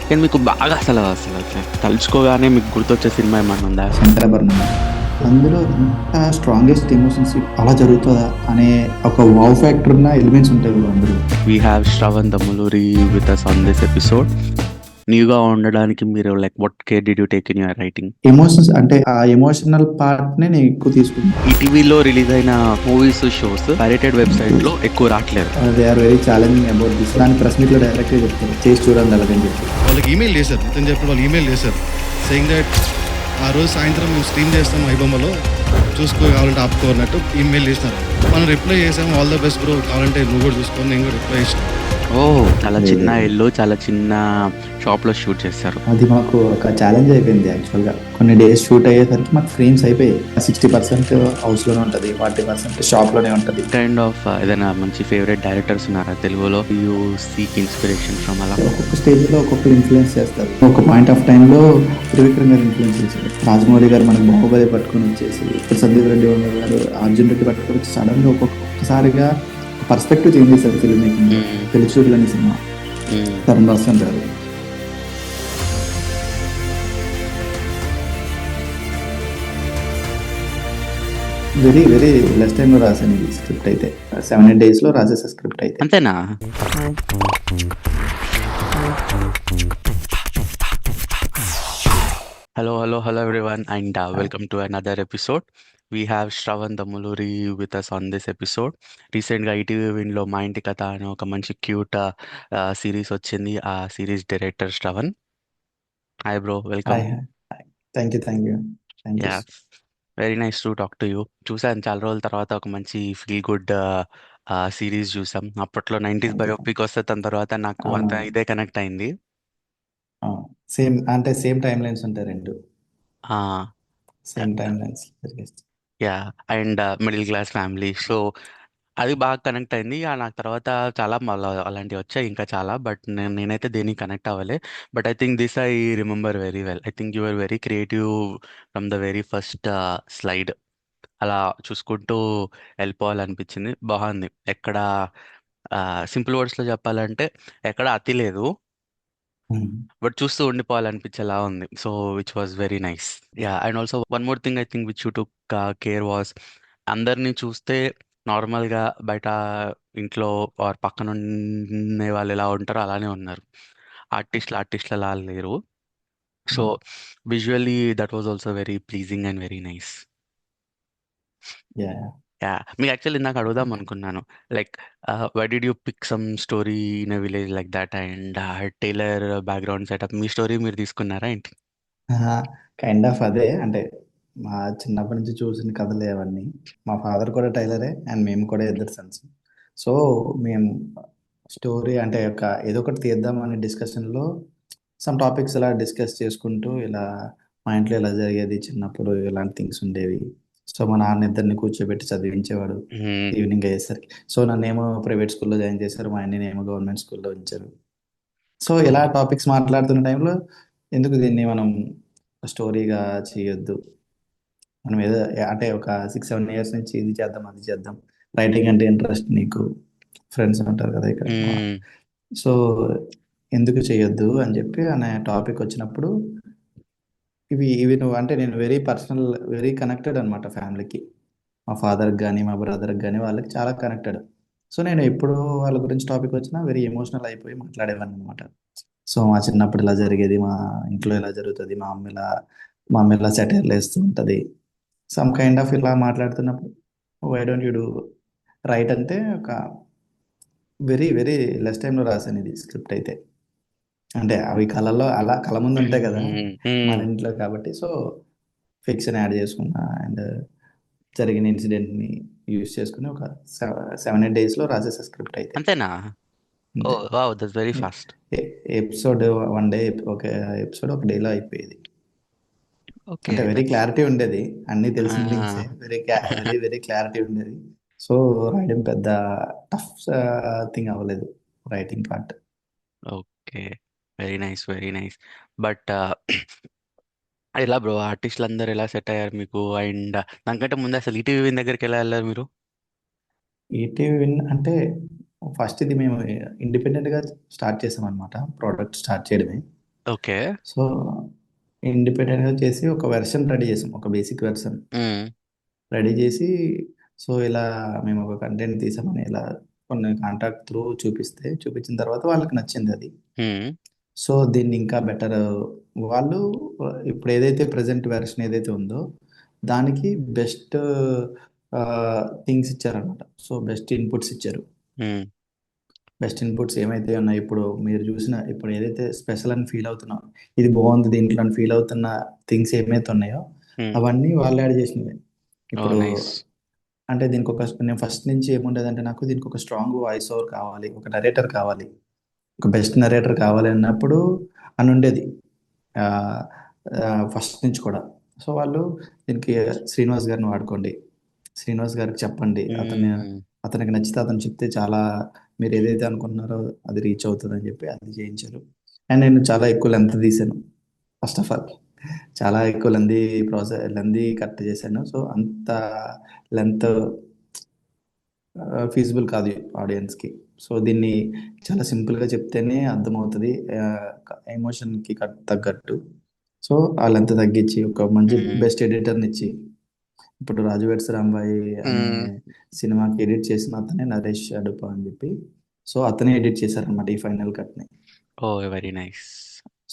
కానీ మీకు బాగా అసలు అసలు తలుచుకోగానే మీకు గుర్తొచ్చే సినిమా ఏమన్నా ఉందా? శంకరాభరణం. అందులో ఇంత స్ట్రాంగెస్ట్ ఎమోషన్స్ అలా జరుగుతుందా అనే ఒక వావ్ ఫ్యాక్టర్ ఉన్న ఎలిమెంట్స్ ఉంటాయి బ్రో అందులో. We have Shravan Damuluri with us on this episode. న్యూగా ఉండడానికి మీరు like what care did you take in your writing? Emotions అంటే ఆ ఎమోషనల్ పార్ట్ నే నేను ఎక్కువ తీసుకున్నాను. ఈటీవీలో రిలీజ్ అయిన మూవీస్, షోస్ పైరేటెడ్ వెబ్సైట్ లో ఎక్కువ రావట్లేదు. They are very challenging about this. దాని ప్రెస్ మీట్ లో డైరెక్ట్ గా చెప్తారు, చేసి చూడండి అలాగని చెప్పి. వాళ్ళకి ఈమెయిల్ చేశారు, ఇతను చెప్పిన వాళ్ళు ఈమెయిల్ చేశారు సెయింగ్ దట్ ఆ రోజు సాయంత్రం మేము స్ట్రీమ్ చేస్తాం ఐబొమ్మలో, చూసుకో కావాలంటే ఆపుకో అన్నట్టు ఈమెయిల్ చేసినారు. మనం రిప్లై చేసాము, ఆల్ ద బెస్ట్ బ్రో, కావాలంటే నువ్వు కూడా చూసుకో, నేను కూడా రిప్లై చేసాను. ఓ, చాలా చిన్న ఇల్లు, చాలా చిన్న షాప్ లో షూట్ చేశారు. అది మాకు ఒక ఛాలెంజ్ అయిపోయింది యాక్చువల్ గా. కొన్ని డేస్ షూట్ అయ్యేసరికి మాకు ఫ్రేమ్స్ అయిపోయాయి. 60% హౌస్ లోనే ఉంటది, 40% షాప్ లోనే ఉంటది. కైండ్ ఆఫ్ ఏదైనా మంచి ఫేవరెట్ డైరెక్టర్స్ ఉన్నారా తెలుగులో? యూ సీక్ ఇన్స్పిరేషన్ ఫ్రమ్ అలా? ఒక్కొక్క స్టేజ్ లో ఒక్కొక్కరు ఇన్ఫ్లుయెన్స్ చేస్తారు. ఒక పాయింట్ ఆఫ్ టైం లో త్రివిక్రమ్ గారు ఇన్ఫ్లుయెన్స్ చేశారు. రాజమౌళి గారు మనకు బాహుబలి పట్టుకొని వచ్చేసి, ఇప్పుడు సందీప్ రెడ్డి గారు అర్జున్ రెడ్డి పట్టుకొని వచ్చి సడన్ గా ఒక్కొక్కసారిగా పర్స్పెక్టివ్ చేంజ్ చేశారు ఫిల్మ్ మేకింగ్. తెలుచూరులు అనే సినిమా, తరుణ్ భాస్కర్ గారు. వెరీ వెరీ లెస్ టైమ్ లో రాశాను ఈ స్క్రిప్ట్ అయితే. 7-8 days లో రాసేసా స్క్రిప్ట్ అయితే. అంతేనా? Hello everyone, and welcome to another episode. We have Shravan Damuluri with us on this episode. రీసెంట్గా ఈటీవీ విన్లో మా ఇంటి కథ అనే ఒక మంచి క్యూట్ సిరీస్ వచ్చింది. ఆ series director Shravan. Hi bro, welcome. Thank you thank you thank you. Yeah, very nice to talk to you. చూసాను చాలా రోజుల తర్వాత ఒక మంచి ఫీల్ గుడ్ సిరీస్ చూసాం. అప్పట్లో 90s బయోపిక్ వస్తే దాని తర్వాత నాకు అంత ఇదే కనెక్ట్ అయింది. సేమ్ అంటే సేమ్ టైం లైన్స్ ఉంటాయి, రెండు same time lines. Yeah, and middle class family, so అది బాగా కనెక్ట్ అయింది. నాకు తర్వాత చాలా అలాంటివి వచ్చాయి ఇంకా చాలా, బట్ నేనైతే దేనికి కనెక్ట్ అవ్వలే. But I think this I remember very well. I think you are very creative from the very first slide. అలా చూసుకుంటూ వెళ్ళిపోవాలనిపించింది. బాగుంది. ఎక్కడ సింపుల్ వర్డ్స్లో చెప్పాలంటే ఎక్కడ అతి లేదు, బట్ చూస్తూ ఉండిపోవాలనిపించేలా ఉంది. So which was very nice. Yeah, and also one more thing I think which you took care was, అందరినీ చూస్తే నార్మల్గా బయట ఇంట్లో ఆర్ పక్కన ఉండే వాళ్ళు ఎలా ఉంటారో అలానే ఉన్నారు. ఆర్టిస్టులు అలా లేరు. So visually that was also very pleasing and very nice. Yeah, మీకు యాక్చువల్లీ ఇందాక అడుగుదాం అనుకున్నాను, like why did you pick some story in a village like that and tailor background setup, మీ స్టోరీ మీరు తీసుకున్నారా ఏంటి? కైండ్ ఆఫ్ అదే. అంటే మా చిన్నప్పటి నుంచి చూసిన కథలే అవన్నీ. మా ఫాదర్ కూడా టైలరే అండ్ మేము కూడా ఇద్దరు సన్స్. సో మేము స్టోరీ అంటే ఒక ఏదో ఒకటి తీద్దాం అనే డిస్కషన్లో సమ్ టాపిక్స్ ఇలా డిస్కస్ చేసుకుంటూ, ఇలా మా ఇంట్లో ఇలా జరిగేది చిన్నప్పుడు, ఇలాంటి థింగ్స్ ఉండేవి. సో మా నాన్న ఇద్దరిని కూర్చోబెట్టి చదివించేవాడు ఈవినింగ్ అయ్యేసరికి. సో నన్నేమో ప్రైవేట్ స్కూల్లో జాయిన్ చేశారు, మా అన్ననేమో గవర్నమెంట్ స్కూల్లో ఉంచారు. సో ఇలా టాపిక్స్ మాట్లాడుతున్న టైంలో ఎందుకు దీన్ని మనం స్టోరీగా చేయొద్దు, మనం ఏదో అంటే ఒక 6-7 years నుంచి ఇది చేద్దాం అది చేద్దాం, రైటింగ్ అంటే ఇంట్రెస్ట్, నీకు ఫ్రెండ్స్ ఉంటారు కదా ఇక్కడ, సో ఎందుకు చేయొద్దు అని చెప్పి అనే టాపిక్ వచ్చినప్పుడు, ఇవి నువ్వు అంటే నేను వెరీ పర్సనల్, వెరీ కనెక్టెడ్ అనమాట ఫ్యామిలీకి. మా ఫాదర్కి కానీ మా బ్రదర్కి కానీ వాళ్ళకి చాలా కనెక్టెడ్. సో నేను ఎప్పుడు వాళ్ళ గురించి టాపిక్ వచ్చినా వెరీ ఎమోషనల్ అయిపోయి మాట్లాడేవాడిని అనమాట. సో మా చిన్నప్పుడు ఇలా జరిగేది, మా ఇంట్లో ఇలా జరుగుతుంది, మా అమ్మ ఇలా సెటైర్లు వేస్తూ ఉంటుంది, సమ్ కైండ్ ఆఫ్ ఇలా మాట్లాడుతున్నప్పుడు why don't you do right అంటే ఒక వెరీ వెరీ లెస్ టైంలో రాశాను ఇది స్క్రిప్ట్ అయితే. అంటే అవి కళలో అలా కళ ముందు ఉంటాయి కదా మన ఇంట్లో కాబట్టి, సో ఫిక్షన్ యాడ్ చేసుకున్నా అండ్ జరిగిన ఇన్సిడెంట్ని యూజ్ చేసుకుని ఒక 7-8 daysలో రాసేసా స్క్రిప్ట్ అయితే. అంతేనా? Oh wow, that's very fast. Episode 1 day, ఒక ఎపిసోడ్ ఒక డేలో అయిపోయేది. ఓకే, అంటే వెరీ క్లారిటీ ఉండేది, అన్నీ తెలిసిన థింగ్సే, వెరీ వెరీ వెరీ క్లారిటీ ఉండేది. సో రాయడం పెద్ద టఫ్ థింగ్ అవ్వలేదు writing part. Okay, very nice very nice. But ఎలా బ్రో, ఆర్టిస్టులు అందరు ఎలా సెట్ అయ్యారు మీకు? అండ్ దానికంటే ముందు అసలు ఈటీవీ విన్ దగ్గరికి ఎలా వెళ్ళారు మీరు? ఈటీవీ విన్ అంటే ఫస్ట్ ఇది మేము ఇండిపెండెంట్గా స్టార్ట్ చేసాం అనమాట, ప్రోడక్ట్ స్టార్ట్ చేయడమే. ఓకే. సో ఇండిపెండెంట్గా చేసి ఒక వెర్షన్ రెడీ చేసాం, ఒక బేసిక్ వెర్షన్ హ్మ్. రెడీ చేసి, సో ఇలా మేము ఒక కంటెంట్ తీసామని ఇలా కొన్ని కాంటాక్ట్ త్రూ చూపించిన తర్వాత వాళ్ళకి నచ్చింది అది. హ్మ్. సో దీన్ని ఇంకా బెటర్ వాళ్ళు ఇప్పుడు ఏదైతే ప్రజెంట్ వెర్షన్ ఏదైతే ఉందో దానికి బెస్ట్ థింగ్స్ ఇచ్చారనమాట. సో బెస్ట్ ఇన్పుట్స్ ఇచ్చారు. హ్మ్. బెస్ట్ ఇన్పుట్స్ ఏమైతే ఉన్నాయో ఇప్పుడు మీరు చూసిన, ఇప్పుడు ఏదైతే స్పెషల్ అని ఫీల్ అవుతున్నాం, ఇది బాగుంది దీంట్లో అని ఫీల్ అవుతున్న థింగ్స్ ఏమైతే ఉన్నాయో హ్మ్. అవన్నీ వాళ్ళు యాడ్ చేసినవి. ఓ ఇప్పుడు నైస్. అంటే దీనికి ఒక, నేను ఫస్ట్ నుంచి ఏముండేదంటే నాకు దీనికి ఒక స్ట్రాంగ్ వాయిస్ ఓవర్ కావాలి, ఒక నరేటర్ కావాలి, ఒక బెస్ట్ నరేటర్ కావాలి అన్నప్పుడు అని ఉండేది ఫస్ట్ నుంచి కూడా. సో వాళ్ళు దీనికి శ్రీనివాస్ గారిని వాడుకోండి, శ్రీనివాస్ గారికి చెప్పండి, హ్మ్. అతనికి నచ్చితే అతను చెప్తే చాలా, మీరు ఏదైతే అనుకుంటున్నారో అది రీచ్ అవుతుంది అని చెప్పి అది చేయించారు. అండ్ నేను చాలా ఎక్కువ లెంత్ తీసాను. ఫస్ట్ ఆఫ్ ఆల్ చాలా ఎక్కువ లెంతీ కట్ చేశాను. సో అంత లెంత్ ఫీజిబుల్ కాదు ఆడియన్స్కి. సో దీన్ని చాలా సింపుల్గా చెప్తేనే అర్థమవుతుంది ఎమోషన్కి తగ్గట్టు. సో ఆ లెంత్ తగ్గించి ఒక మంచి హ్మ్. బెస్ట్ ఎడిటర్ని ఇచ్చి, ఇప్పుడు రాజు వెడ్స్ రాంబాయి అనే హ్మ్. సినిమాకి ఎడిట్ చేసిన అతనే నరేష్ అడుప అని చెప్పి, సో అతనే ఎడిట్ చేశారనమాట ఈ ఫైనల్ కట్ని. ఓ వెరీ నైస్.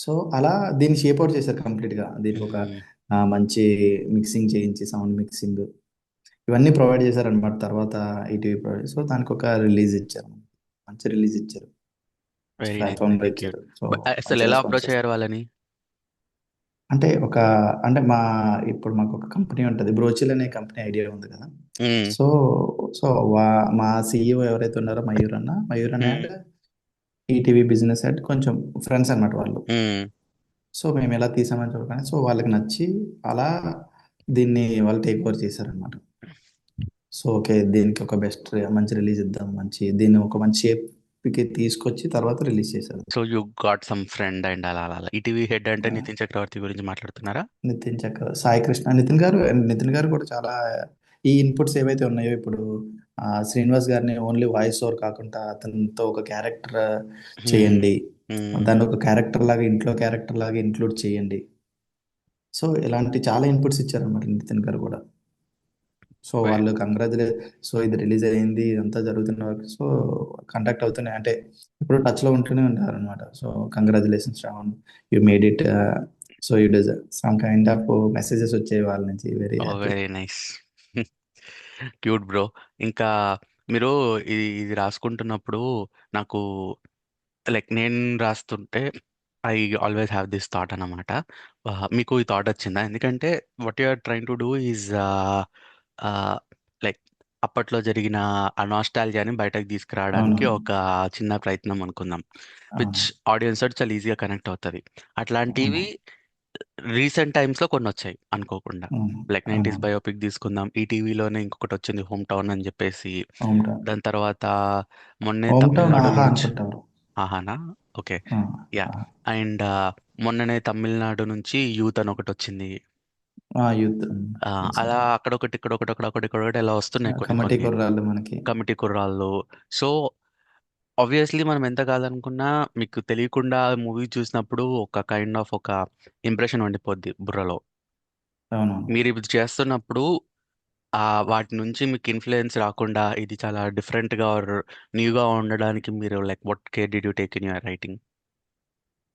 సో అలా దీన్ని షేప్ అవుట్ చేశారు కంప్లీట్గా. దీనికి ఒక హ్మ్. మంచి మిక్సింగ్ చేయించి, సౌండ్ మిక్సింగ్ ఇవన్నీ ప్రొవైడ్ చేశారనమాట. తర్వాత ఈటీవీ ప్రొవైడ్, సో దానికి ఒక రిలీజ్ ఇచ్చారు, మంచి రిలీజ్ ఇచ్చారు, మంచి వెరీ నైస్, ప్లాట్ఫామ్లో వెరీ క్యూట్. ఇచ్చారు. సో అసలు మంచి ఎలా రెస్పాన్స్ అప్రోచ్ చేస్తారు. అయ్యారు వాళ్ళని? అంటే ఇప్పుడు మాకు ఒక కంపెనీ ఉంటుంది, బ్రోచిల్ అనే కంపెనీ ఐడియా ఉంది కదా. హ్మ్. సో సో మా సిఇఓ ఎవరైతే ఉన్నారో మయూర్ అన్న హ్మ్. అండ్ ఈటీవీ బిజినెస్ హెడ్ కొంచెం ఫ్రెండ్స్ అన్నమాట వాళ్ళు. హ్మ్. సో మేము ఎలా తీసామని చెప్పగానే సో వాళ్ళకి నచ్చి అలా దీన్ని వాళ్ళు టేక్ ఓవర్ చేశారనమాట. సో ఓకే, దీనికి ఒక బెస్ట్ మంచి రిలీజ్ ఇద్దాం, దీన్ని ఒక మంచి షేప్కి తీసుకొచ్చి తర్వాత రిలీజ్ చేశారు. So you got some friend and అలా అలా అలా. ఈటీవీ హెడ్ అంటే నితిన్ చక్రవర్తి గురించి మాట్లాడుతున్నారా? సాయి కృష్ణ, నితిన్ గారు కూడా చాలా ఈ ఇన్పుట్స్ ఏవైతే ఉన్నాయో ఇప్పుడు శ్రీనివాస్ గారిని ఓన్లీ వాయిస్ ఓవర్ కాకుండా అతనితో ఒక క్యారెక్టర్ హ్మ్. చేయండి, హ్మ్. దాన్ని ఒక క్యారెక్టర్ లాగా ఇంక్లూడ్ చేయండి. సో ఇలాంటి చాలా ఇన్పుట్స్ ఇచ్చారన్నమాట నితిన్ గారు కూడా. సో వె వాళ్ళు సో ఇది రిలీజ్ అయింది, ఇదంతా జరుగుతున్న వరకు సో కాంటాక్ట్ అవుతున్నాయి, అంటే ఇప్పుడు టచ్లో ఉంటూనే ఉంటారనమాట. So congratulations Shravan, you made it, so you deserve some kind of messages వచ్చాయి వాళ్ళ నుంచి. Very oh happy. Very nice. Cute bro. ఇంకా మీరు ఇది రాసుకుంటున్నప్పుడు నాకు లైక్ నేను రాస్తుంటే I always have this thought అన్నమాట. మీకు ఈ థాట్ వచ్చిందా? ఎందుకంటే what you are trying to do is like అప్పట్లో జరిగిన ఆ నాస్టాలజియాని బయటకు తీసుకురావడానికి అవును, ఒక చిన్న ప్రయత్నం అనుకుందాం, విచ్ అవును, ఆడియన్స్ తోటి చాలా ఈజీగా కనెక్ట్ అవుతుంది. అవును, అట్లాంటివి రీసెంట్ టైమ్స్లో కొన్ని వచ్చాయి అనుకోకుండా. అవును, లైక్ అవును, 90s బయోపిక్ తీసుకుందాం, ఈటీవీలోనే ఇంకొకటి వచ్చింది హోమ్ టౌన్ అని చెప్పేసి. Home town. దాని తర్వాత మొన్నే హోమ్ టౌన్ తమిళనాడులో ఆహా నుంచి. అనుకుంటారు. ఆహానా? ఓకే. ఆ, యా. ఆ, అండ్ మొన్ననే తమిళనాడు నుంచి యూత్ అని ఒకటి వచ్చింది. యూత్ తెలుసు. అలా అక్కడొకటి ఇక్కడొకటి అక్కడొకటి ఇక్కడొకటి ఇలా వస్తున్నాయి కొన్ని కమిటీ కొన్ని కుర్రాళ్ళు మనకి. కమిటీ కుర్రాళ్ళు. సో ఆబ్వియస్లీ మనం ఎంత కాదనుకున్నా మీకు తెలియకుండా మూవీ చూసినప్పుడు ఒక కైండ్ ఆఫ్ ఒక ఇంప్రెషన్ ఉండిపోద్ది బుర్రలో. అవునవును. మీరు ఇప్పుడు చేస్తున్నప్పుడు వాటి నుంచి మీకు ఇన్ఫ్లుయెన్స్ రాకుండా ఇది చాలా డిఫరెంట్గా ఆర్ న్యూగా ఉండడానికి మీరు like what care did you take in your writing?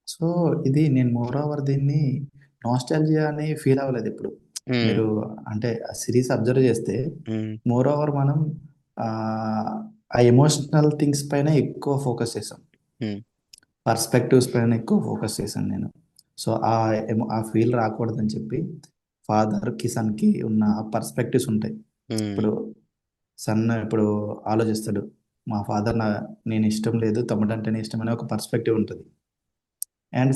So ఇది నేను మోర్ ఓవర్ దీన్ని నాస్టాల్జియా అని ఫీల్ అవ్వలేదు ఇప్పుడు. మీరు అంటే ఆ సిరీస్ అబ్జర్వ్ చేస్తే మోర్ ఓవర్ మనం ఆ ఎమోషనల్ థింగ్స్ పైన ఎక్కువ ఫోకస్ చేసాం, పర్స్పెక్టివ్స్ పైన ఎక్కువ ఫోకస్ చేశాను నేను. సో ఆ ఫీల్ రాకూడదని చెప్పి ఫాదర్కి సన్కి ఉన్న పర్స్పెక్టివ్స్ ఉంటాయి. ఇప్పుడు సన్ ఇప్పుడు ఆలోచిస్తాడు, మా ఫాదర్ నేను ఇష్టం లేదు, తమ్ముడు అంటేనే ఇష్టం అనే ఒక పర్స్పెక్టివ్ ఉంటుంది. అండ్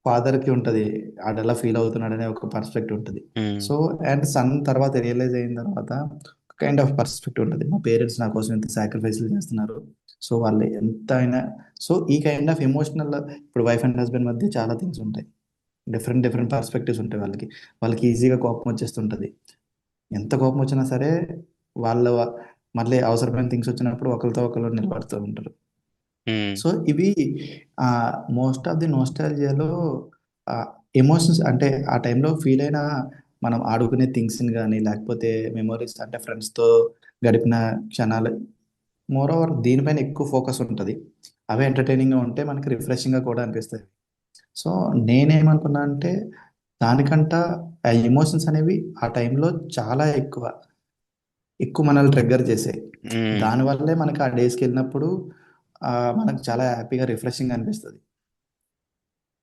ఫాదర్కి ఉంటుంది, ఆడెలా ఫీల్ అవుతున్నాడనే ఒక పర్స్పెక్టివ్ ఉంటుంది. సో అండ్ సన్ తర్వాత రియలైజ్ అయిన తర్వాత కైండ్ ఆఫ్ పర్స్పెక్టివ్ ఉంటుంది, మా పేరెంట్స్ నా కోసం ఎంత సాక్రిఫైస్లు చేస్తున్నారు, సో వాళ్ళు ఎంత అయినా. సో ఈ కైండ్ ఆఫ్ ఎమోషనల్, ఇప్పుడు వైఫ్ అండ్ హస్బెండ్ మధ్య చాలా థింగ్స్ ఉంటాయి, డిఫరెంట్ డిఫరెంట్ పర్స్పెక్టివ్స్ ఉంటాయి. వాళ్ళకి ఈజీగా కోపం వచ్చేస్తుంటుంది. ఎంత కోపం వచ్చినా సరే వాళ్ళు మళ్ళీ అవసరమైన థింగ్స్ వచ్చినప్పుడు ఒకరితో ఒకరు నిలబడుతూ ఉంటారు. ఉమ్, సో ఇవి మోస్ట్ ఆఫ్ ది నోస్టాలజియాలో ఎమోషన్స్ అంటే ఆ టైంలో ఫీల్ అయిన మనం ఆడుకునే థింగ్స్ని కానీ లేకపోతే మెమొరీస్ అంటే ఫ్రెండ్స్తో గడిపిన క్షణాలు మోర్ ఓవర్ దీనిపైన ఎక్కువ ఫోకస్ ఉంటుంది. అవే ఎంటర్టైనింగ్గా ఉంటే మనకి రిఫ్రెషింగ్గా కూడా అనిపిస్తుంది. సో నేనేమనుకున్నా అంటే దానికంట ఆ ఎమోషన్స్ అనేవి ఆ టైంలో చాలా ఎక్కువ ఎక్కువ మనల్ని ట్రిగ్గర్ చేసాయి. ఉమ్, దానివల్లే మనకి ఆ డేస్కి వెళ్ళినప్పుడు మనకు చాలా హ్యాపీగా రిఫ్రెషింగ్ అనిపిస్తుంది.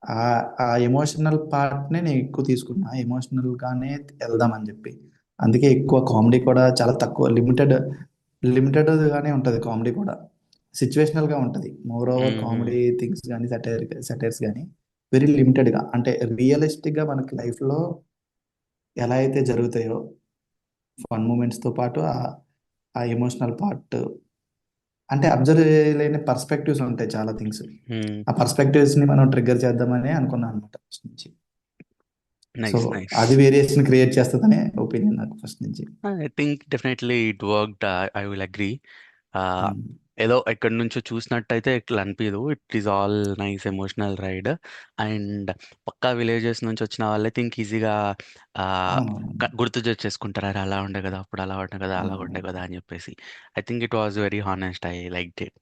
ఆ ఎమోషనల్ పార్ట్‌నే నేను ఎక్కువ తీసుకున్నా. ఎమోషనల్‌గానే ఎళ్దామని జెప్పి. అందుకే ఎక్కువ కామెడీ కూడా చాలా తక్కువ లిమిటెడ్‌గానే ఉంటది కామెడీ కూడా. సిట్యుయేషనల్‌గా ఉంటది. మోర్ ఓవర్ ఉమ్, కామెడీ థింగ్స్ గానీ, సెటైర్స్ గానీ వెరీ లిమిటెడ్‌గా. అంటే రియలిస్టిక్‌గా మనకి లైఫ్‌లో ఎలా అయితే జరుగుతాయో ఫన్ మూమెంట్స్‌తో పాటు ఆ ఎమోషనల్ పార్ట్ అంటే అబ్జర్వ్ చేయలేని పర్స్పెక్టివ్స్ ఉంటాయి చాలా థింగ్స్. ఉమ్. ఆ పర్స్పెక్టివ్స్‌ని మనం ట్రిగ్గర్ చేద్దామని అనుకున్నాను అనమాట ఫస్ట్ నుంచి. So, nice, nice. అది వేరియేషన్ క్రియేట్ చేస్తదనే ఒపీనియన్ నాకు ఫస్ట్ నుంచి. I think definitely it worked. I will agree. Hmm. ఏదో ఎక్కడి నుంచో చూసినట్టయితే ఇట్లా అనిపించదు. It is all nice emotional ride. And పక్కా విలేజెస్ నుంచి వచ్చిన వాళ్ళే థింక్ ఈజీగా అవునవును. గుర్తు చేసుకుంటారు. అరే అలా ఉండే కదా, అప్పుడు అలా ఉండే కదా, అలా ఉండే అవునవును. కదా అని చెప్పేసి. I think it was very honest. I like it.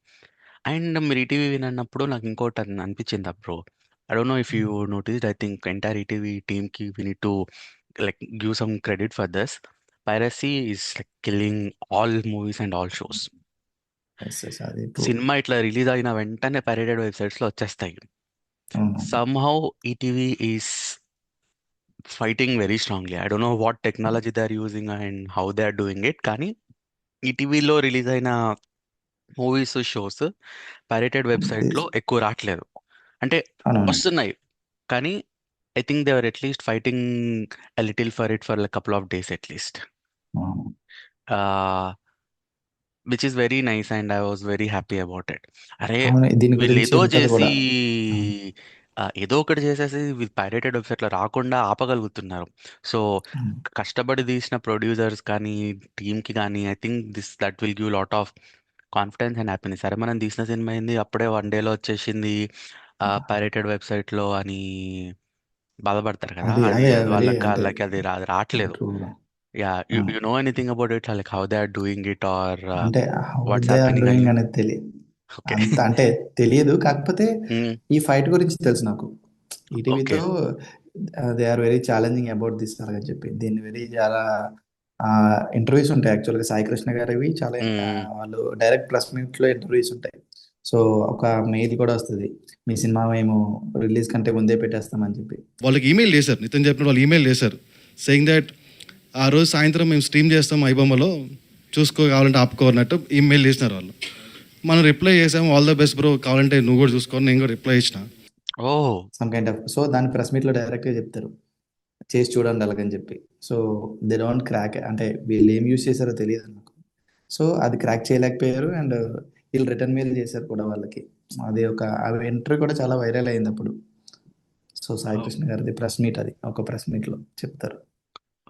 And మీరు ఈటీవీ వినన్నప్పుడు నాకు ఇంకోటి అనిపించింది bro. I don't know if you hmm. Noticed. I think entire ETV team కి we need to like give some credit for this. Piracy is like killing all movies and all shows. Yes. Yes. అది true. Cinema ఇట్లా release అయిన వెంటనే pirated websites లో వచ్చేస్తాయి. అవునవును. Somehow ETV is fighting very strongly. I don't know what technology they are using and how they are doing it. కానీ ఈటీవీలో release అయిన మూవీస్, షోస్ పైరేటెడ్ వెబ్సైట్ అది లో ఎక్కువ రావట్లేదు. అంటే అవునవును. వస్తున్నాయి, కానీ I think they are at least fighting a little for it for a couple of days at least. అవును. Which is very nice and I was very happy about it. అరే అవును. దీని వీళ్ళు గురించి ఏదో ఉంటది చేసి కూడా. అవును. ఏదో ఒకటి చేసేసి పైరేటెడ్ వెబ్సైట్లో రాకుండా ఆపగలుగుతున్నారు. సో హ్మ్. కష్టపడి తీసిన ప్రొడ్యూసర్స్ కానీ, టీమ్కి కానీ, I think that will give lot of confidence and happiness. సరే మనం తీసిన సినిమా అయింది, అప్పుడే వన్ డేలో వచ్చేసింది పైరేటెడ్ వెబ్సైట్లో అని బాధపడతారు కదా. అది అది అదే అది వెరీ వాళ్ళకి అంటే వాళ్ళకి అది రావట్లేదు. ట్రూ. యా, అవును. You know anything about it, like how they are doing it or అంటే how what's they are happening? Doing అనేది ఓకే. అంత అంటే తెలియదు. కాకపోతే హ్మ్. ఈ ఫైట్ గురించి తెలుసు నాకు. ఓకే. ఈటీవీతో they are very challenging about this అలాగని చెప్పి. దీన్ని వెరీ చాలా ఇంటర్వ్యూస్ ఉంటాయి యాక్చువల్‌గా సాయి కృష్ణ గారివి చాలా హ్మ్. వాళ్ళు డైరెక్ట్ ప్రెస్ మీట్‌లో ఇంటర్వ్యూస్ ఉంటాయి. సో, ఒక మెయిల్ కూడా వస్తది. మీ సినిమా మేము రిలీజ్ కంటే ముందే పెట్టేస్తామని చెప్పి. వాళ్ళకి ఈమెయిల్ చేశారు. నితిన్ చెప్పినట్టు వాళ్ళు ఈమెయిల్ చేశారు. సేయింగ్ దట్ ఆ రోజు సాయంత్రం మేము స్ట్రీమ్ చేస్తాం ఐబొమ్మలో, చూసుకో కావాలంటే ఆపుకో అన్నట్టు ఈమెయిల్ చేసినారు వాళ్ళు. మనం రిప్లై చేసాము, ఆల్ ద బెస్ట్ బ్రో, కావాలంటే నువ్వు కూడా చూసుకో అని నేను కూడా రిప్లై ఇచ్చిన. ఓహ్! సమ్ కైండ్ ఆఫ్ సో, దాన్ని ప్రెస్ మీట్‌లో డైరెక్ట్‌గా చెప్తారు. చేసి చూడండి అలాగని చెప్పి. సో, దే డోంట్ క్రాక్ అంటే వీళ్ళు ఏం యూజ్ చేశారో తెలీదు నాకు. సో, అది క్రాక్ చేయలేకపోయారు. అండ్ వీళ్ళు రిటర్న్ మెయిల్ చేశారు కూడా వాళ్ళకి. అది ఒక ఆ ఇంటర్వ్యూ కూడా చాలా వైరల్ అయిందప్పుడు. So, Sai oh! కృష్ణ గారిది ప్రెస్ మీట్ అది. ఒక ప్రెస్ మీట్‌లో చెప్తారు.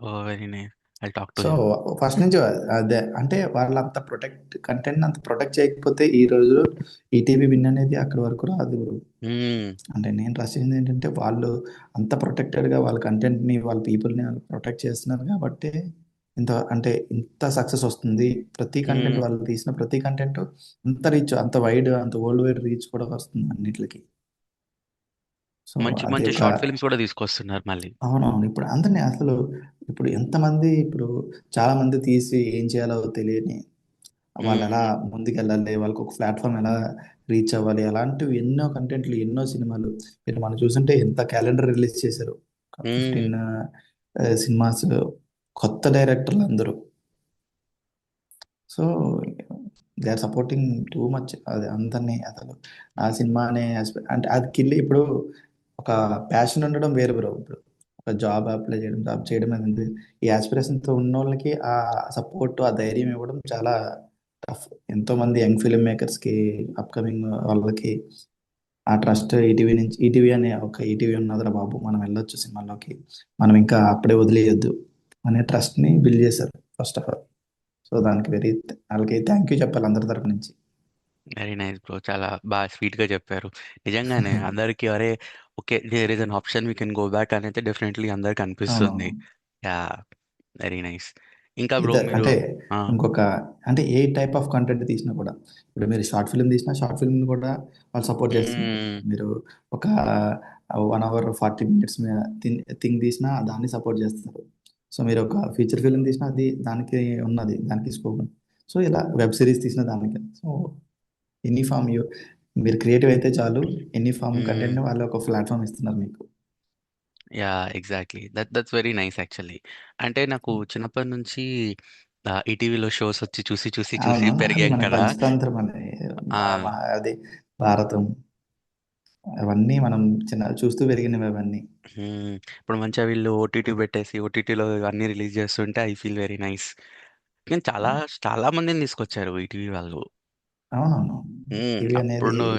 Oh! Very nice. I'll talk to so, him. First నుంచి అదే. అంటే వాళ్ళంత కంటెంట్‌ని అంత ప్రొటెక్ట్ చేయకపోతే ఈ రోజుల్లో ఈటీవీ విన్ అనేది అక్కడి వరకు రాదు. హ్మ్. అంటే నేను ట్రస్ట్ చేసింది ఏంటంటే వాళ్ళు అంత ప్రొటెక్టెడ్‌గా వాళ్ళ కంటెంట్‌ని, వాళ్ళ పీపుల్‌ని ప్రొటెక్ట్ చేస్తున్నారు కాబట్టే ఇంత సక్సెస్ వస్తుంది. ప్రతి కంటెంట్ హ్మ్. వాళ్ళు తీసిన ప్రతి కంటెంట్ అంత రీచ్, అంత వైడ్, అంత వరల్డ్ వైడ్ రీచ్ కూడా వస్తుంది అన్నిట్లికి. సో, మంచి అది మంచి ఒక షార్ట్ ఫిల్మ్స్ కూడా తీసుకొస్తున్నారు మళ్ళీ. అవునవును. ఇప్పుడు అందరిని అసలు ఇప్పుడు ఎంతమంది ఇప్పుడు చాలామంది తీసి ఏం చేయాలో తెలియని వాళ్ళెలా హ్మ్. ముందుకెళ్ళాలి, వాళ్ళకొక ప్లాట్‌ఫార్మ్ ఎలా రీచ్ అవ్వాలి, అలాంటివి ఎన్నో కంటెంట్లు, ఎన్నో సినిమాలు మీరు మనం చూసుంటే ఎంత క్యాలెండర్ రిలీజ్ చేశారు. ఒక హ్మ్. 15 సినిమాస్ కొత్త డైరెక్టర్లందరూ. So, they are supporting too much అది అందరిని అసలు. ఆ సినిమానే అంటే అది ఇప్పుడు ఒక ప్యాషన్ ఉండడం వేరు బ్రో. ఇప్పుడు ఒక జాబ్ అప్లై చేయడం, జాబ్ చేయడం అనేది ఈ యాస్పిరేషన్‌తో ఉన్నోళ్ళకి ఆ సపోర్ట్, ఆ ధైర్యం ఇవ్వడం చాలా టఫ్. ఎంతోమంది యంగ్ ఫిల్మ్ మేకర్స్‌కి అప్‌కమింగ్ వాళ్ళకి ఆ ట్రస్ట్ ఈటీవీ అనే ఒక ఈటీవీ ఉన్నదిరా బాబు! మనం వెళ్ళొచ్చు సినిమాల్లోకి. మనం ఇంకా అప్పుడే వదిలేయొద్దు అనే ట్రస్ట్‌ని బిల్డ్ చేశారు ఫస్ట్ ఆఫ్ ఆల్. సో, దానికి ఆళ్ళకి థాంక్ యూ చెప్పాలి అందరి తరపు నుంచి. Very nice bro. చాలా బాగా స్వీట్గా చెప్పారు. నిజంగానే అందరికి అరే okay there is an option we can go back అని అయితే డెఫినెట్లీ అందరికి అనిపిస్తుంది. అవునవును. Yeah very nice. ఇంకా బ్రో ఇద్దరు మీరు అంటే ఆ, ఇంకొక అంటే ఏ టైప్ ఆఫ్ కంటెంట్ తీసినా కూడా ఇప్పుడు మీరు షార్ట్ ఫిల్మ్ తీసినా షార్ట్ ఫిల్మ్ కూడా వాళ్ళు సపోర్ట్ చేస్తున్నారు. మ్మ్, మీరు ఒక 1 hour 40 minutes థింగ్ తీసినా దాన్ని సపోర్ట్ చేస్తారు. సో మీరు ఒక ఫీచర్ ఫిల్మ్ తీసినా అది దానికి ఉన్నది దానికి స్కోప్ ఉంది. సో ఇలా వెబ్ సిరీస్ తీసిన దానికి సో ఎనీ ఫామ్ యూ మీరు క్రియేటివ్ అయితే చాలు ఎనీ ఫామ్ మ్మ్. కంటెంట్ వాళ్ళు ఒక ప్లాట్ఫామ్ ఇస్తున్నారు మీకు. Yeah exactly that's very nice actually. అంటే నాకు చిన్నప్పటి నుంచి ఈటీవీలో షోస్ వచ్చి చూసి చూసి చూసి అవును. అది పెరిగాం మన కదా. పంచతంత్రం అని ఆ, అది భారతం అవన్నీ మనం చూస్తూ పెరిగినవి అవన్నీ. ఇప్పుడు మంచిగా వీళ్ళు ఓటీటీ పెట్టేసి ఓటీటీలో అన్ని రిలీజ్ చేస్తుంటే ఐ ఫీల్ వెరీ నైస్. కానీ చాలా చాలా మందిని తీసుకొచ్చారు ఈటీవీ వాళ్ళు. అవునవును. టీవీ అనేది అప్పుడు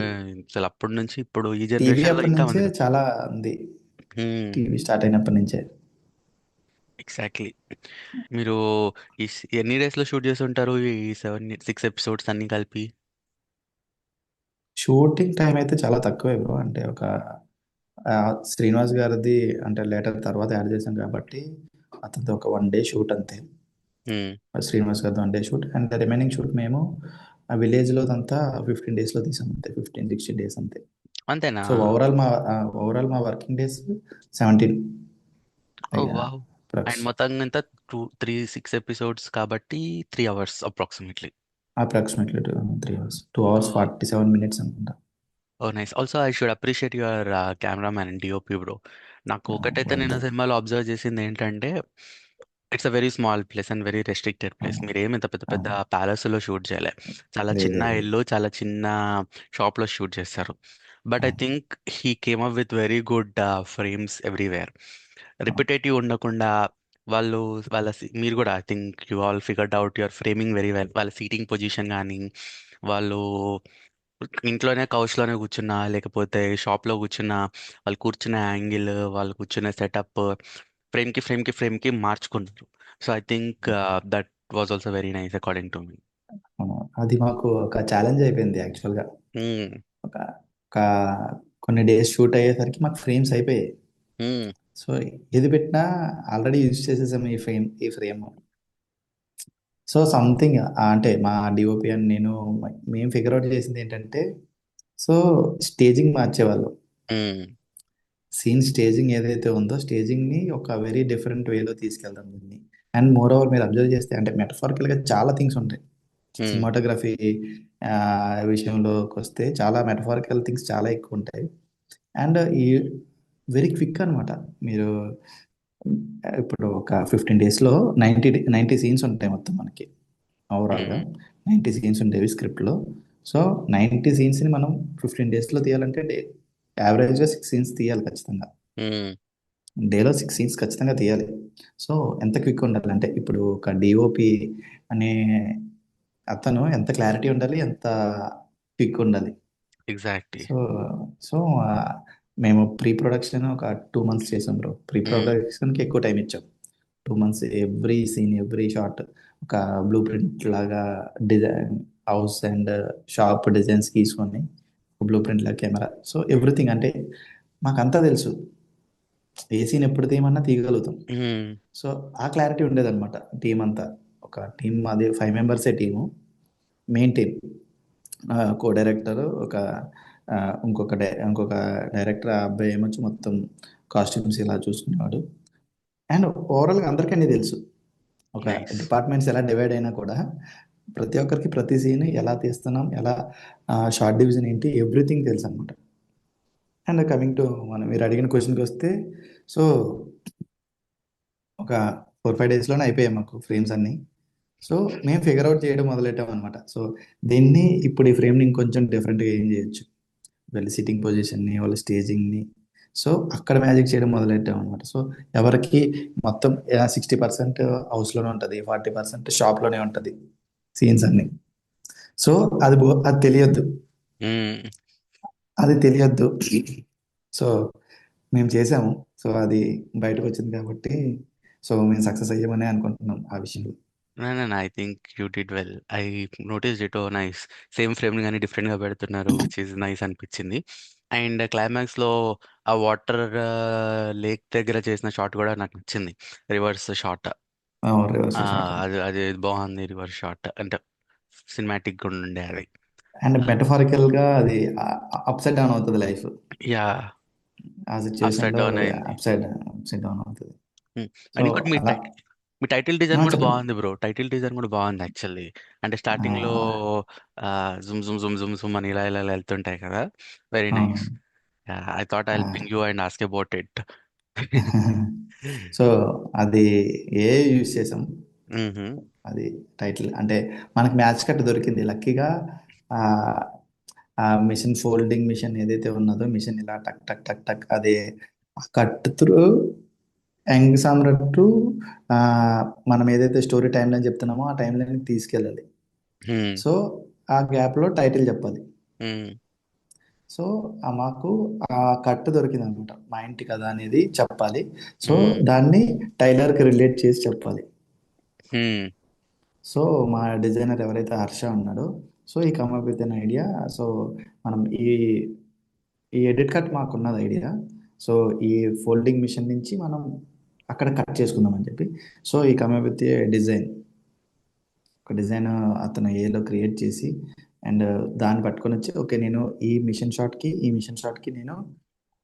అసలు అప్పటి నుంచి ఇప్పుడు ఈ టీవీ జనరేషన్ లో అప్పటి ఇంకా నుంచే మంది. చాలా ఉంది. టీవీ స్టార్ట్ అయినప్పటి నుంచే. ఎగ్జాక్ట్లీ. మీరు ఎన్ని డేస్ లో షూట్ చేసి ఉంటారు ఈ 7 6 ఎపిసోడ్స్ అన్ని కలిపి? షూటింగ్ టైం అయితే చాలా తక్కువే బ్రో. అంటే ఒక శ్రీనివాస్ గారిది అంటే లేటర్ తర్వాత యాడ్ చేశాం కాబట్టి అతనిది ఒక 1 డే షూట్ అంతే. మ్మ్. శ్రీనివాస్ గారిది 1 day shoot and remaining shoot మేము ఆ విలేజ్లో అంతా 15 days లో తీసాం అంతే. 15-16 days అంతే. అంతేనా? సో ఓవరాల్ మా వర్కింగ్ డేస్ 17 ఓ అయ్యా వావ్. And approx. మొత్తం ఇంత 6 ఎపిసోడ్స్ కాబట్టి 3 hours approximately. Approximately 3 hours 2 hours 47 minutes అనుకుంటా. Oh nice. Also I should appreciate your cameraman and DOP bro. నాకు ఒకటైతే నేను వెళ్తాం. సినిమాలో అబ్జర్వ్ చేసింది ఏంటంటే it's a very small place and very restricted place. మీరు ఏమి ఇంత పెద్ద పెద్ద ప్యాలెస్లో షూట్ చేయలే. చాలా లేదు చిన్న లేదు. ఇల్లు చాలా చిన్న షాప్లో షూట్ చేస్తారు. But I think he came up with very good frames everywhere. Repetitive ఉండకుండా వాళ్ళు మీరు కూడా I think you all figured out your framing very well. వాళ్ళ సీటింగ్ పొజిషన్ కానీ వాళ్ళు ఇంట్లోనే కౌచ్లోనే కూర్చున్నా లేకపోతే షాప్లో కూర్చున్నా వాళ్ళు కూర్చున్న యాంగిల్ వాళ్ళు కూర్చున్న సెటప్ ఫ్రేమ్కి మార్చుకున్నారు. So I think that was also very nice according to me. అది మాకు ఒక ఛాలెంజ్ అయిపోయింది యాక్చువల్గా. ఒక ఒక కొన్ని డేస్ షూట్ అయ్యేసరికి మాకు ఫ్రేమ్స్ అయిపోయాయి. సో ఏది పెట్టినా ఆల్రెడీ యూజ్ చేసేసాము ఈ ఫ్రేమ్. సో సంథింగ్ అంటే మా డిఓపి అని మేము ఫిగర్ అవుట్ చేసింది ఏంటంటే సో స్టేజింగ్ మార్చేవాళ్ళం. స్టేజింగ్ ఏదైతే ఉందో స్టేజింగ్ని ఒక వెరీ డిఫరెంట్ వేలో తీసుకెళ్తాం దీన్ని. అండ్ మోర్ ఓవర్ మీరు అబ్జర్వ్ చేస్తే అంటే మెటఫారికల్గా చాలా థింగ్స్ ఉంటాయి. సినిమాటోగ్రఫీ విషయంలోకి వస్తే చాలా మెటఫారికల్ థింగ్స్ చాలా ఎక్కువ ఉంటాయి. అండ్ ఈ వెరీ క్విక్ అనమాట. మీరు ఇప్పుడు ఒక 15 daysలో 90 సీన్స్ ఉంటాయి మొత్తం మనకి. ఓవరాల్గా 90 సీన్స్ ఉండేవి స్క్రిప్ట్లో. సో 90 సీన్స్ని మనం 15 daysలో తీయాలంటే యావరేజ్గా 6 సీన్స్ తీయాలి ఖచ్చితంగా. డేలో 6 సీన్స్ ఖచ్చితంగా తీయాలి. సో ఎంత క్విక్ ఉండాలంటే ఇప్పుడు ఒక డిఓపి అనే అతను ఎంత క్లారిటీ ఉండాలి, ఎంత క్విక్ ఉండాలి. ఎగ్జాక్ట్లీ. సో సో మేము ప్రీ ప్రొడక్షన్ ఒక 2 months చేసాం బ్రో. ప్రీ ప్రొడక్షన్కి ఎక్కువ టైం ఇచ్చాం. 2 months every scene every shot ఒక బ్లూ ప్రింట్ లాగా design house and shop designs తీసుకొని బ్లూ ప్రింట్ లాగా కెమెరా సో ఎవ్రీథింగ్ అంటే మాకంతా తెలుసు. ఏ సీన్ ఎప్పుడు తీయమన్నా తీయగలుగుతాం. సో ఆ క్లారిటీ ఉండేదన్నమాట టీం అంతా. ఒక టీం మాది 5 members team. Main team co director ఒక ఇంకొక డైరెక్టర్ ఆ అబ్బాయి ఏమొచ్చి మొత్తం కాస్ట్యూమ్స్ ఇలా చూసుకునేవాడు. అండ్ ఓవరాల్గా అందరికీ అన్నీ తెలుసు. ఒక నైస్. డిపార్ట్మెంట్స్ ఎలా డివైడ్ అయినా కూడా ప్రతి ఒక్కరికి ప్రతి సీన్ ఎలా తీస్తున్నాం ఎలా షార్ట్ డివిజన్ ఏంటి ఎవ్రీథింగ్ తెలుసు అనమాట. అండ్ కమింగ్ టు మీరు అడిగిన క్వశ్చన్కి వస్తే సో ఒక 4-5 daysలోనే అయిపోయాయి మాకు ఫ్రేమ్స్ అన్నీ. సో మేము ఫిగర్ అవుట్ చేయడం మొదలెట్టాం అనమాట. సో దీన్ని ఇప్పుడు ఈ ఫ్రేమ్ని ఇంకొంచెం డిఫరెంట్గా ఏం చేయొచ్చు, వాళ్ళ సిట్టింగ్ పొజిషన్ని వాళ్ళ స్టేజింగ్ని సో అక్కడ మ్యాజిక్ చేయడం మొదలెట్టాం అనమాట. సో ఎవరికి మొత్తం 60% హౌస్లోనే ఉంటుంది, 40% షాప్లోనే ఉంటుంది సీన్స్ అన్ని. సో అది తెలియద్దు, అది తెలియద్దు. సో మేము చేసాము. సో అది బయటకు వచ్చింది కాబట్టి సో మేము సక్సెస్ అయ్యామని అనుకుంటున్నాం ఆ విషయంలో. I think you did well. I notice it. Oh nice. Same frame కానీ డిఫరెంట్ గా పెడుతున్నారు, విచ్ ఈస్ నైస్ అనిపించింది. అండ్ క్లైమాక్స్ లో ఆ వాటర్ లేక్ దగ్గర చేసిన షాట్ కూడా నాకు నచ్చింది. Reverse shot. రివర్స్ షాట్ అది అది బాగుంది. రివర్స్ షాట్ అంటే సినిమాటిక్ గా ఉండే అది. అండ్ మెటఫారికల్ గా అది అప్సైడ్ డౌన్ అవుతుంది లైఫ్. యా. ఆ అప్ సిచ్యువేషన్ సైడ్ లో డౌన్ అయింది. అప్సైడ్ డౌన్ అవుతుంది. సో అండ్ ఇంకోటి అలా మీ టైటిల్ డిజైన్ కూడా చెప్పండి. బాగుంది బ్రో. టైటిల్ డిజైన్ కూడా బాగుంది యాక్చువల్లీ. అంటే స్టార్టింగ్ లో జుమ్ జుమ్ జుమ్ జుమ్ జుమ్ అని ఇలా ఇలా ఇలా వెళ్తుంటాయి కదా. వెరీ అవును. Nice. I thought I ping you and ask about it. So అది యూజ్ చేసాం. అది టైటిల్ అంటే మనకి మ్యాచ్ కట్ దొరికింది లక్కీగా. ఆ ఆ మిషన్ ఫోల్డింగ్ మిషన్ ఏదైతే ఉన్నదో మిషన్ ఇలా టక్ టక్ టక్ టక్ అది cut through young Samrat to ఆ, మనం ఏదైతే స్టోరీ టైం లైన్ చెప్తున్నామో ఆ టైం లైన్ తీసుకెళ్ళాలి. సో ఆ గ్యాప్ లో టైటిల్ చెప్పాలి. సో మాకు ఆ కట్ దొరికింది అనమాట. మా ఇంటి కథ అనేది చెప్పాలి. సో దాన్ని టైలర్కి రిలేట్ చేసి చెప్పాలి. సో మా డిజైనర్ ఎవరైతే హర్ష ఉన్నాడో, సో ఈ come up with an idea. So మనం ఈ ఎడిట్ కట్ మాకున్నది ఐడియా. సో ఈ ఫోల్డింగ్ మిషన్ నుంచి మనం అక్కడ కట్ చేసుకుందాం అని చెప్పి, సో ఈ కమ్ అప్ విత్ డిజైన్, ఒక డిజైన్ అతను ఏలో క్రియేట్ చేసి అండ్ దాన్ని పట్టుకొని వచ్చి ఓకే నేను ఈ మిషన్ షాట్కి ఈ మిషన్ షాట్కి నేను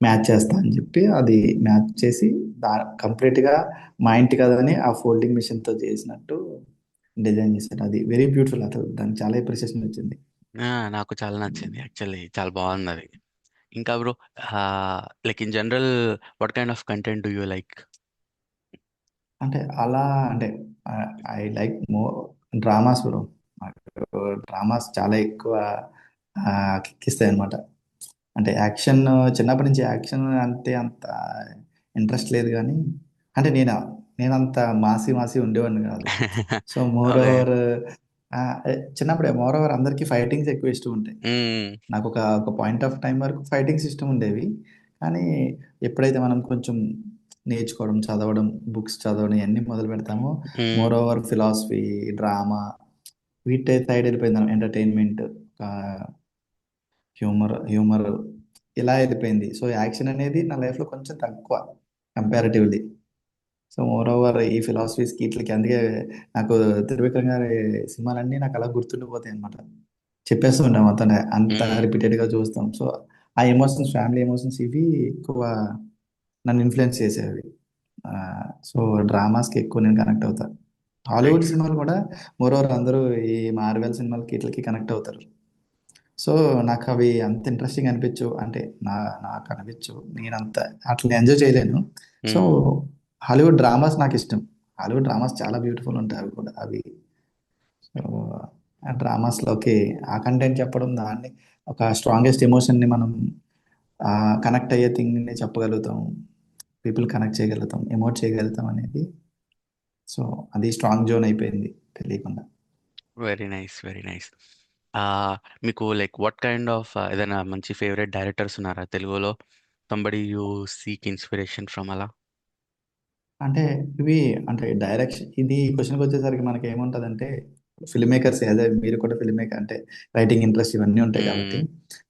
మ్యాచ్ చేస్తా అని చెప్పి అది మ్యాచ్ చేసి కంప్లీట్గా మా ఇంటి కదని ఆ ఫోల్డింగ్ మిషన్తో చేసినట్టు డిజైన్ చేశారు. అది వెరీ బ్యూటిఫుల్. అసలు దానికి చాలా అప్రిసియేషన్ వచ్చింది. నాకు చాలా నచ్చింది యాక్చువల్లీ. చాలా బాగుంది అది. ఇంకా bro, like in general, what kind of content do you like? అంటే అలా అంటే I like more dramas bro. నాకు డ్రామాస్ చాలా ఎక్కువ కిక్కిస్తాయి అనమాట. అంటే యాక్షన్ చిన్నప్పటి నుంచి యాక్షన్ అంటే అంత ఇంట్రెస్ట్ లేదు కానీ, అంటే నేనంత మాసి మాసి ఉండేవాడిని కాదు. So more okay. ఓవర్ చిన్నప్పుడే మోర్ ఓవర్ అందరికీ ఫైటింగ్స్ ఎక్కువ ఇష్టం ఉంటాయి. నాకు ఒక పాయింట్ ఆఫ్ టైం వరకు ఫైటింగ్స్ ఇష్టం ఉండేవి. కానీ ఎప్పుడైతే మనం కొంచెం నేర్చుకోవడం, చదవడం, బుక్స్ చదవడం ఇవన్నీ మొదలు పెడతామో, మోర్ ఓవర్ ఫిలాసఫీ, డ్రామా వీటి సైడ్ వెళ్ళిపోయింది. ఎంటర్టైన్మెంట్, హ్యూమర్ ఇలా వెళ్ళిపోయింది. సో యాక్షన్ అనేది నా లైఫ్లో కొంచెం తక్కువ కంపారిటివ్లీ. సో మోర్ ఓవర్ ఈ ఫిలాసఫీస్కి వీటికి అందుకే నాకు త్రివిక్రమ్ గారి సినిమాలన్నీ నాకు అలా గుర్తుండిపోతాయి అనమాట. చెప్పేస్తూ ఉంటాం మొత్తం అంత రిపీటెడ్గా చూస్తాం. సో ఆ ఎమోషన్స్, ఫ్యామిలీ ఎమోషన్స్ ఇవి ఎక్కువ నన్ను ఇన్ఫ్లుయెన్స్ చేసేవి. సో డ్రామాస్కి ఎక్కువ నేను కనెక్ట్ అవుతా. హాలీవుడ్ సినిమాలు కూడా మోర్ ఓవర్ అందరూ ఈ మార్వెల్ సినిమాలకి వీటికి కనెక్ట్ అవుతారు. సో నాకు అవి అంత ఇంట్రెస్టింగ్ అనిపించు. అంటే నాకు అనిపించు, నేను అంత అట్లా ఎంజాయ్ చేయలేను. సో హాలీవుడ్ డ్రామాస్ నాకు ఇష్టం. హాలీవుడ్ డ్రామాస్ చాలా బ్యూటిఫుల్ ఉంటాయి అవి కూడా. అవి సో ఆ డ్రామాస్లోకి ఆ కంటెంట్ చెప్పడం, దాన్ని ఒక స్ట్రాంగెస్ట్ ఎమోషన్ని మనం కనెక్ట్ అయ్యే థింగ్ని చెప్పగలుగుతాం, పీపుల్ కనెక్ట్ చేయగలుగుతాం, ఎమోట్ చేయగలుగుతాం అనేది. సో అది స్ట్రాంగ్ జోన్ అయిపోయింది తెలియకుండా. Very nice, very nice. మీకు లైక్ వాట్ కైండ్ ఆఫ్ ఏదైనా మంచి ఫేవరెట్ డైరెక్టర్స్ ఉన్నారా తెలుగులో? Somebody you seek inspiration from అలా? అంటే ఇవి అంటే డైరెక్షన్ ఇది క్వశ్చన్కి వచ్చేసరికి మనకి ఏముంటుందంటే ఫిల్మ్ మేకర్స్, అదే మీరు కూడా ఫిల్మ్ మేకర్ అంటే రైటింగ్ ఇంట్రెస్ట్ ఇవన్నీ ఉంటాయి కాబట్టి,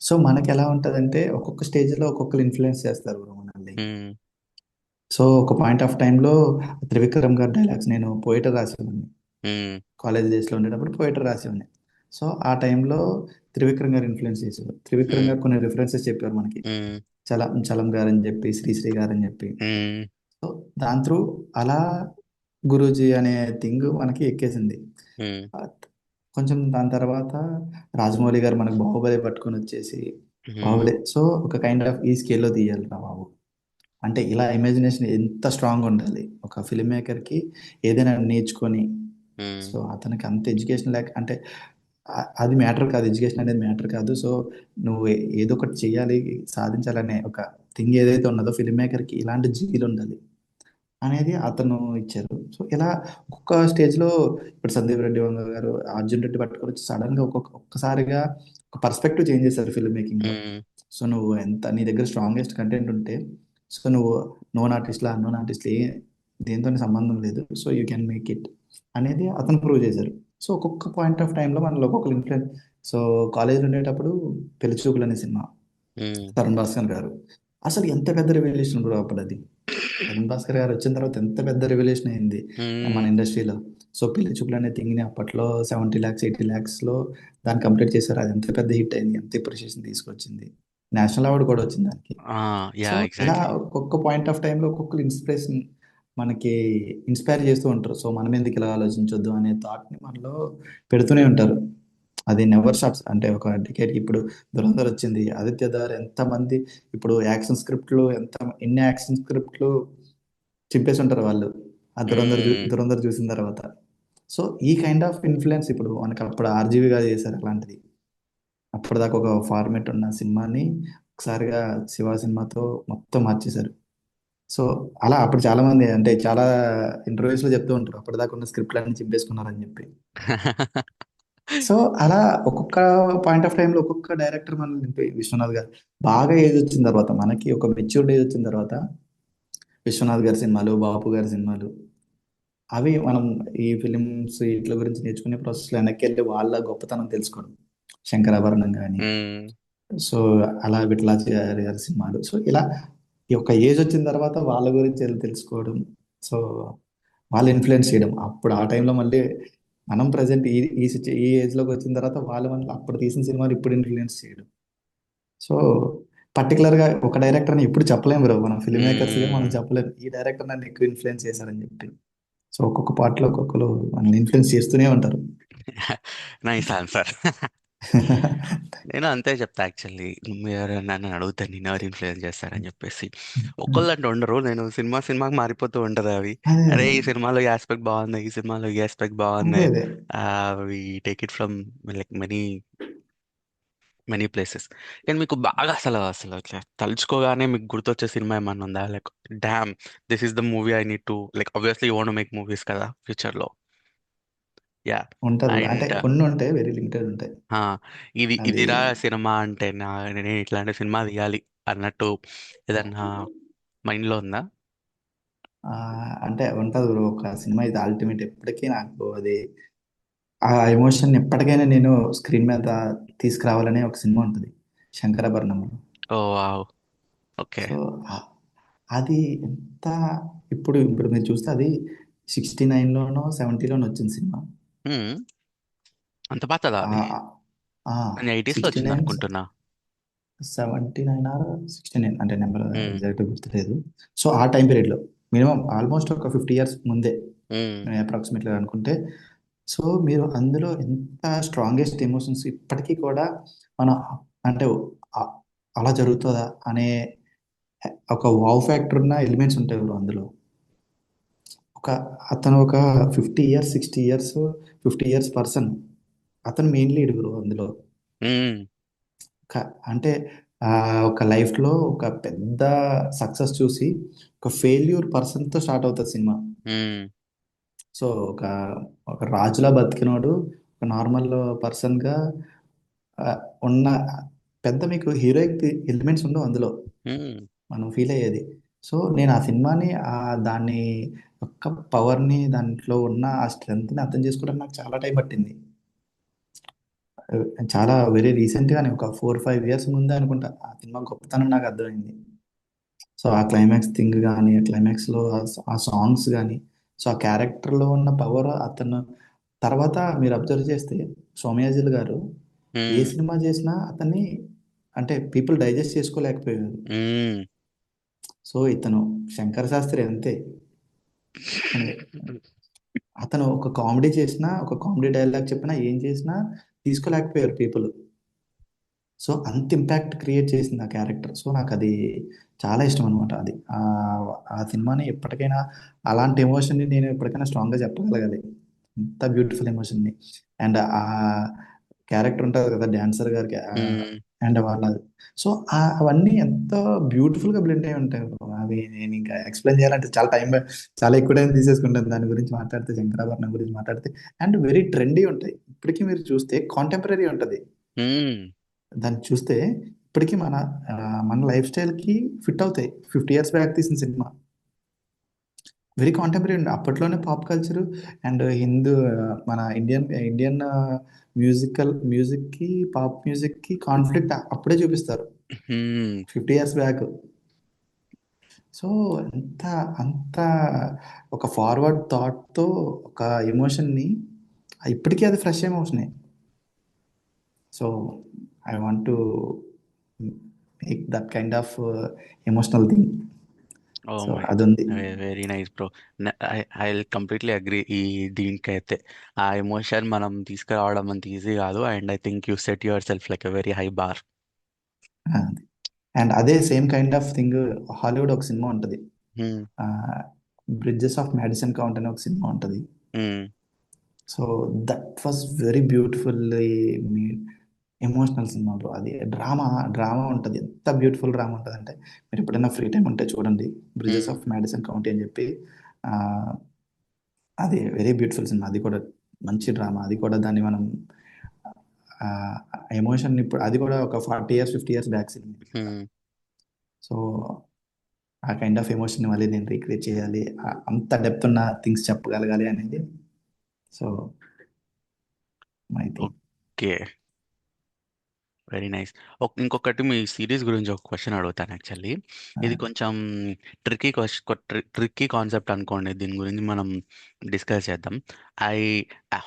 సో మనకి ఎలా ఉంటుందంటే ఒక్కొక్క స్టేజ్లో ఒక్కొక్కరు ఇన్ఫ్లుయెన్స్ చేస్తారు bro మనల్ని. సో ఒక పాయింట్ ఆఫ్ టైంలో త్రివిక్రమ్ గారి డైలాగ్స్ నేను పోయిటర్ రాసేవాడిని. కాలేజ్ డేస్లో ఉండేటప్పుడు పోయిటర్ రాసేవాడిని. సో ఆ టైంలో త్రివిక్రమ్ గారు ఇన్ఫ్లుయెన్స్ చేశారు. త్రివిక్రమ్ గారు కొన్ని రిఫరెన్సెస్ చెప్పారు మనకి. చలం గారు అని చెప్పి, శ్రీశ్రీ గారు అని చెప్పి. సో దాని త్రూ అలా గురూజీ అనే థింగ్ మనకి ఎక్కేసింది. కొంచెం దాని తర్వాత రాజమౌళి గారు మనకు బాహుబలి పట్టుకొని వచ్చేసి, బాహుబలి సో ఒక కైండ్ ఆఫ్ ఈ స్కేల్లో తీయాలి రా బాబు అంటే, ఇలా ఇమాజినేషన్ ఎంత స్ట్రాంగ్ ఉండాలి ఒక ఫిల్మ్ మేకర్కి ఏదైనా నేర్చుకొని. సో అతనికి అంత ఎడ్యుకేషన్ లేక అంటే అది మ్యాటర్ కాదు, ఎడ్యుకేషన్ అనేది మ్యాటర్ కాదు. సో నువ్వు ఏదో ఒకటి చెయ్యాలి, సాధించాలనే ఒక థింగ్ ఏదైతే ఉన్నదో ఫిల్మ్ మేకర్కి ఇలాంటి జీలు ఉండాలి అనేది అతను ఇచ్చారు. సో ఇలా ఒక్కొక్క స్టేజ్లో ఇప్పుడు సందీప్ రెడ్డి వంగ గారు, అర్జున్ రెడ్డి పట్టుకొని వచ్చి సడన్గా ఒక్కసారిగా ఒక పర్స్పెక్టివ్ చేంజ్ చేశారు ఫిల్మ్ మేకింగ్లో. సో నువ్వు ఎంత నీ దగ్గర స్ట్రాంగెస్ట్ కంటెంట్ ఉంటే, సో నువ్వు నోన్ ఆర్టిస్ట్లా అన్నోన్ ఆర్టిస్ట్లే దేంతో సంబంధం లేదు, so you can make it అనేది అతను ప్రూవ్ చేశారు. సో ఒక్కొక్క పాయింట్ ఆఫ్ టైంలో మనలో ఒక్కొక్కరు ఇన్ఫ్లుయెన్స్. సో కాలేజ్ ఉండేటప్పుడు పెళ్లి చూపులు అనే సినిమా, ఉమ్, తరుణ్ భాస్కర్ గారు, అసలు ఎంత పెద్ద రెవల్యూషన్ బ్రో అప్పుడు అది. తరుణ్ భాస్కర్ గారు వచ్చిన తర్వాత ఎంత పెద్ద రెవల్యూషన్ అయింది మన ఉమ్, ఇండస్ట్రీలో. సో పెళ్లి చూపులు అనే థింగ్ని అప్పట్లో 70 lakhs 80 lakhsలో దాన్ని కంప్లీట్ చేశారు. అది ఎంత పెద్ద హిట్ అయింది, ఎంత అప్రిషియేషన్ తీసుకొచ్చింది, నేషనల్ అవార్డు కూడా వచ్చింది దానికి. యా సో ఇలా ఎగ్జాక్ట్లీ. ఒక్కొక్క పాయింట్ ఆఫ్ టైంలో ఒక్కొక్కరు ఇన్స్పిరేషన్ మనకి ఇన్స్పైర్ చేస్తూ ఉంటారు. సో మనం ఎందుకు ఇలా ఆలోచించొద్దు అనే థాట్ని మనలో పెడుతూనే ఉంటారు. అది నెవర్ స్టాప్స్. అంటే ఒక డికేట్కి ఇప్పుడు ధురంధర్ వచ్చింది, ఆదిత్య ధార్, ఎంతమంది ఇప్పుడు యాక్షన్ స్క్రిప్ట్లు, ఎన్ని యాక్షన్ స్క్రిప్ట్లు చింపేసి ఉంటారు వాళ్ళు ఆ ధురంధర్ చూసిన తర్వాత. సో ఈ కైండ్ ఆఫ్ ఇన్ఫ్లుయెన్స్ ఇప్పుడు మనకి అప్పుడు ఆర్జీవి గారు చేశారు అలాంటిది. అప్పటిదాకా ఒక ఫార్మేట్ ఉన్న సినిమాని ఒకసారిగా శివ సినిమాతో మొత్తం మార్చేశారు. సో అలా అప్పుడు చాలా మంది అంటే చాలా ఇంటర్వ్యూస్ లో చెప్తూ ఉంటారు అప్పటిదాకా ఉన్న స్క్రిప్ట్లన్నీ చింపేసుకున్నారని చెప్పి. సో అలా ఒక్కొక్క పాయింట్ ఆఫ్ టైంలో ఒక్కొక్క డైరెక్టర్ మనల్ని విశ్వనాథ్ గారు బాగా ఏజ్ వచ్చిన తర్వాత, మనకి ఒక మెచ్యూర్డ్ ఏజ్ వచ్చిన తర్వాత విశ్వనాథ్ గారి సినిమాలు, బాపు గారి సినిమాలు, అవి మనం ఈ ఫిలిమ్స్ వీటి గురించి నేర్చుకునే ప్రాసెస్లో వెనక్కి వెళ్ళి వాళ్ళ గొప్పతనం తెలుసుకోవడం. శంకరాభరణం కానీ, సో అలా విఠలాచార్య గారి సినిమాలు. సో ఇలా ఈ ఒక ఏజ్ వచ్చిన తర్వాత వాళ్ళ గురించి వెళ్ళి తెలుసుకోవడం, సో వాళ్ళు ఇన్ఫ్లుయెన్స్ చేయడం. అప్పుడు ఆ టైంలో మళ్ళీ మనం ప్రజెంట్ ఈ ఏజ్లోకి వచ్చిన తర్వాత వాళ్ళు మళ్ళీ అప్పుడు తీసిన సినిమాలు ఇప్పుడు ఇన్ఫ్లుయెన్స్ చేయడం. సో పర్టికులర్గా ఒక డైరెక్టర్ని ఎప్పుడు చెప్పలేము బ్రో, మనం ఫిల్మ్ మేకర్స్గా మనం చెప్పలేము ఈ డైరెక్టర్ నన్ను ఎక్కువ ఇన్ఫ్లుయెన్స్ చేశారని చెప్పి. సో ఒక్కొక్క పార్ట్లో ఒక్కొక్కరు మనల్ని ఇన్ఫ్లుయెన్స్ చేస్తూనే ఉంటారు. Nice answer. నేను అంతే చెప్తా యాక్చువల్లీ. మీరు నన్ను అడిగితే నేను ఎవరు ఇన్ఫ్లుయెన్స్ చేస్తారని చెప్పేసి ఒక్కళ్ళంటూ ఉండరు. నేను సినిమాకి మారిపోతూ ఉంటారు అవి. అదే అరే అదే ఈ సినిమాలో ఈ ఆస్పెక్ట్ బాగుంది, ఈ సినిమాలో ఈ ఆస్పెక్ట్ అదే బాగుంది. అదే we take it from like many many places. కానీ మీకు బాగా అసలు అసలు ఇట్లా తలుచుకోగానే మీకు గుర్తొచ్చే సినిమా ఏమన్నా ఉందా? Like damn, this is the movie I need to like obviously you want make movies కదా ఫ్యూచర్ లో. యా. ఉంటుంది బ్రో. అంటే అండ్ కొన్ని ఉంటాయి, వెరీ లిమిటెడ్ ఉంటాయి. ఇది అది ఇదిరా సినిమా అంటే నేను ఇట్లాంటి సినిమా తీయాలి అన్నట్టు ఏదన్నా మైండ్ లో ఉందా? ఆ, అంటే ఉంటుంది బ్రో. ఒక సినిమా ఇది అల్టిమేట్, ఎప్పటికీ నాకు అది ఆ ఎమోషన్ ఎప్పటికైనా నేను స్క్రీన్ మీద తీసుకురావాలనే ఒక సినిమా ఉంటుంది, శంకరాభరణంలో. ఓ వావ్. ఓకే. సో అది ఎంత, ఇప్పుడు ఇప్పుడు మీరు చూస్తే అది 69లోనో 70లోనో వచ్చింది సినిమా. అంత పాతదా ఆ అది? ఆ, నేను 80s లో సిక్స్టీ వచ్చింది నైన్ అనుకుంటున్నా. 79 ఆర్ 69, అంటే నెంబర్ మ్మ్. ఎగ్జాక్ట్ గుర్తులేదు. సో ఆ టైం పీరియడ్లో మినిమం ఆల్మోస్ట్ ఒక 50 years ముందే మ్మ్. అప్రాక్సిమేట్గా అనుకుంటే. సో మీరు అందులో ఎంత స్ట్రాంగెస్ట్ ఎమోషన్స్ ఇప్పటికీ కూడా మనం అంటే అ- అలా జరుగుతుందా అనే ఒక వావ్ ఫ్యాక్టర్ ఉన్న ఎలిమెంట్స్ ఉంటాయి బ్రో అందులో. ఒక అతను ఒక 50 years 60 years 50 years పర్సన్, అతను మెయిన్ లీడ్ బ్రో అందులో. మ్మ్. అంటే ఒక లైఫ్లో ఒక పెద్ద సక్సెస్ చూసి ఒక ఫెయిల్యూర్ పర్సన్తో స్టార్ట్ అవుతుంది సినిమా. మ్మ్. సో ఒక ఒక రాజులా బతికినోడు ఒక నార్మల్ పర్సన్గా ఉన్న పెద్ద మీకు హీరోయిక్ ఎలిమెంట్స్ ఉండవు అందులో, మ్మ్. మనం ఫీల్ అయ్యేది. సో నేను ఆ సినిమాని దాన్ని యొక్క పవర్ని, దాంట్లో ఉన్న ఆ స్ట్రెంగ్త్ని అర్థం చేసుకోవడానికి నాకు చాలా టైం పట్టింది. చాలా వెరీ రీసెంట్గానే ఒక 4 5 years ముందే అనుకుంటా ఆ సినిమా గొప్పతనం నాకు అర్థమైంది. సో ఆ క్లైమాక్స్ థింగ్ కానీ, క్లైమాక్స్లో ఆ సాంగ్స్ కానీ, సో ఆ క్యారెక్టర్లో ఉన్న పవర్ అతను. తర్వాత మీరు అబ్జర్వ్ చేస్తే సోమయాజులు గారు ఏ మ్మ్. సినిమా చేసినా అతన్ని అంటే పీపుల్ డైజెస్ట్ చేసుకోలేకపోయారు. మ్మ్. సో ఇతను శంకర్ శాస్త్రి అంతే. అతను అతను ఒక కామెడీ చేసినా, ఒక కామెడీ డైలాగ్ చెప్పినా, ఏం చేసినా తీసుకోలేకపోయారు పీపుల్. సో అంత ఇంపాక్ట్ క్రియేట్ చేసింది ఆ క్యారెక్టర్. సో నాకు అది చాలా ఇష్టం అనమాట. అది ఆ సినిమాని ఎప్పటికైనా అలాంటి ఎమోషన్ని నేను ఎప్పటికైనా స్ట్రాంగ్గా చెప్పగలగాలి, ఎంత బ్యూటిఫుల్ ఎమోషన్ని. అండ్ ఆ క్యారెక్టర్ ఉంటుంది కదా డాన్సర్ గారికి, మ్మ్. అండ్ వాళ్ళ, సో అవన్నీ ఎంతో బ్యూటిఫుల్గా బ్లెండ్ అయి ఉంటాయి bro. అవి నేను ఇంకా ఎక్స్ప్లెయిన్ చేయాలంటే చాలా ఎక్కువ టైం తీసేసుకుంటాను దాని గురించి మాట్లాడితే, శంకరాభరణం గురించి మాట్లాడితే. అండ్ వెరీ ట్రెండీ ఉంటాయి ఇప్పటికీ, మీరు చూస్తే కాంటెంపరీ ఉంటుంది మ్మ్. దాన్ని చూస్తే. ఇప్పటికీ మన లైఫ్ స్టైల్కి ఫిట్ అవుతాయి. 50 years బ్యాక్ తీసిన సినిమా వెరీ కాంటెంపరరీ అండి. అప్పట్లోనే పాప్ కల్చర్ అండ్ హిందూ మన ఇండియన్ ఇండియన్ మ్యూజిక్కి పాప్ మ్యూజిక్కి కాన్ఫ్లిక్ట్ అప్పుడే చూపిస్తారు హ్మ్. 50 years బ్యాక్. సో అంత అంత ఒక ఫార్వర్డ్ థాట్తో ఒక ఎమోషన్ని ఇప్పటికీ అది ఫ్రెష్ ఎమోషనే. So I want to make that kind of emotional thing. Oh so my అది ఉంది. Very nice bro. I completely agree. దీనికైతే ఆ ఎమోషన్ మనం తీసుకురావడం అంత ఈజీ కాదు. And I think you set yourself like a very high bar. And అదే same kind of thing Hollywood ఒక సినిమా ఉంటుంది, బ్రిడ్జెస్ ఆఫ్ మ్యాడిసన్ కౌంట్ అనే ఒక సినిమా ఉంటుంది. So that was very beautifully emotional cinema bro. అది డ్రామా డ్రామా ఉంటుంది. ఎంత బ్యూటిఫుల్ డ్రామా ఉంటుంది అంటే మీరు ఎప్పుడైనా ఫ్రీ టైం ఉంటే చూడండి, బ్రిడ్జెస్ ఆఫ్ మ్యాడిసన్ కౌంటీ అని చెప్పి. ఆ, అది వెరీ బ్యూటిఫుల్ సినిమా. అది కూడా మంచి డ్రామా. అది కూడా దాన్ని మనం ఎమోషన్ ఇప్పుడు అది కూడా ఒక 40 years 50 years back cinema. So ఆ కైండ్ ఆఫ్ ఎమోషన్ మళ్ళీ నేను రీక్రియేట్ చేయాలి, అంత డెప్త్ ఉన్న థింగ్స్ చెప్పగలగాలి అనేది. So my thing. Okay, very nice. ఇంకొకటి మీ సిరీస్ గురించి ఒక క్వశ్చన్ అడుగుతాను యాక్చువల్లీ. ఇది కొంచెం ట్రిక్కీ కాన్సెప్ట్ అనుకోండి. దీని గురించి మనం డిస్కస్ చేద్దాం. I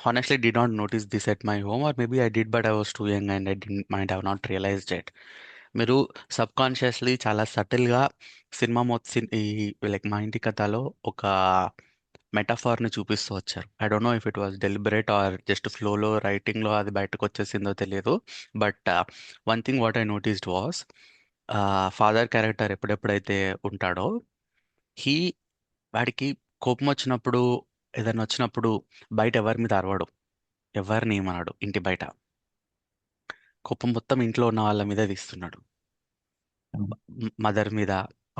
honestly did not notice this at my home, or maybe I did but I was too young and I might have not realised it. మీరు సబ్ కాన్షియస్లీ చాలా సటిల్గా సినిమా మొత్తం ఈ లైక్ మా ఇంటి కథలో ఒక మెటాఫార్ని చూపిస్తూ వచ్చారు. I don't know if it was deliberate or just ఫ్లోలో రైటింగ్లో అది బయటకు వచ్చేసిందో తెలియదు. But one thing what I noticed was, father character ఎప్పుడెప్పుడైతే ఉంటాడో హీ వాడికి కోపం వచ్చినప్పుడు, ఏదైనా వచ్చినప్పుడు బయట ఎవరి మీద అరవడు, ఎవరిని ఏమన్నాడు. ఇంటి బయట కోపం మొత్తం ఇంట్లో ఉన్న వాళ్ళ మీద తీస్తున్నాడు. మదర్ మీద,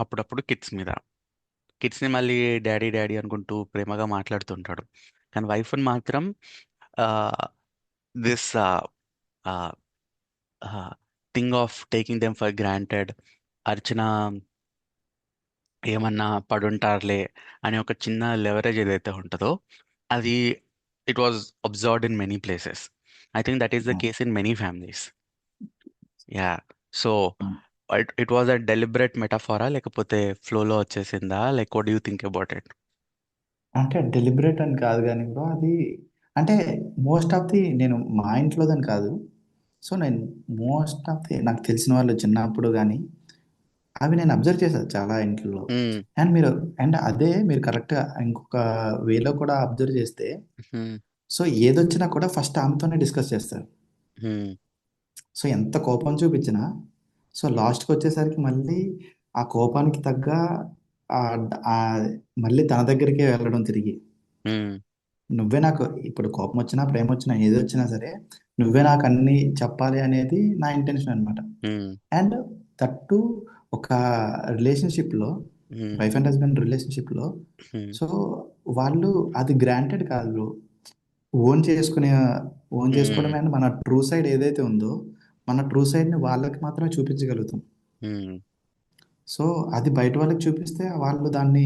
అప్పుడప్పుడు కిడ్స్ మీద. కిడ్స్ని మళ్ళీ డాడీ డాడీ అనుకుంటూ ప్రేమగా మాట్లాడుతుంటాడు. కానీ వైఫ్ని మాత్రం this thing of taking them for granted. Archana ఏమన్నా పడుంటారులే అనే ఒక చిన్న లెవరేజ్ ఏదైతే ఉంటుందో అది it was observed in many places. I think that is the case in many families. Yeah. So it was a deliberate మెటాఫారా లేకపోతే ఫ్లోలో వచ్చేసిందా? Like what do you think about it? అంటే డెలిబరేట్ అని కాదు కానీ బ్రో, అది అంటే మోస్ట్ ఆఫ్ ది నేను మా ఇంట్లోదని కాదు. సో నేను మోస్ట్ ఆఫ్ ది నాకు తెలిసిన వాళ్ళు చిన్నప్పుడు కానీ అవి నేను అబ్జర్వ్ చేశాను చాలా ఇంట్లో. అండ్ మీరు అండ్ అదే మీరు కరెక్ట్గా ఇంకొక వేలో కూడా అబ్జర్వ్ చేస్తే, సో ఏదొచ్చినా కూడా ఫస్ట్ ఆమెతోనే డిస్కస్ చేస్తారు. సో ఎంత కోపం చూపించినా సో లాస్ట్కి వచ్చేసరికి మళ్ళీ ఆ కోపానికి తగ్గ మళ్ళీ తన దగ్గరికే వెళ్ళడం తిరిగి. నువ్వే నాకు ఇప్పుడు కోపం వచ్చినా ప్రేమ వచ్చినా ఏది వచ్చినా సరే నువ్వే నాకు అన్ని చెప్పాలి అనేది నా ఇంటెన్షన్ అనమాట. అండ్ దట్టు ఒక రిలేషన్షిప్లో, వైఫ్ అండ్ హస్బెండ్ రిలేషన్షిప్లో, సో వాళ్ళు అది గ్రాంటెడ్ కాదు, ఓన్ చేసుకోవడమే. మన ట్రూ సైడ్ ఏదైతే ఉందో మన ట్రూ సైడ్ని వాళ్ళకి మాత్రమే చూపించగలుగుతాం. సో అది బయట వాళ్ళకి చూపిస్తే వాళ్ళు దాన్ని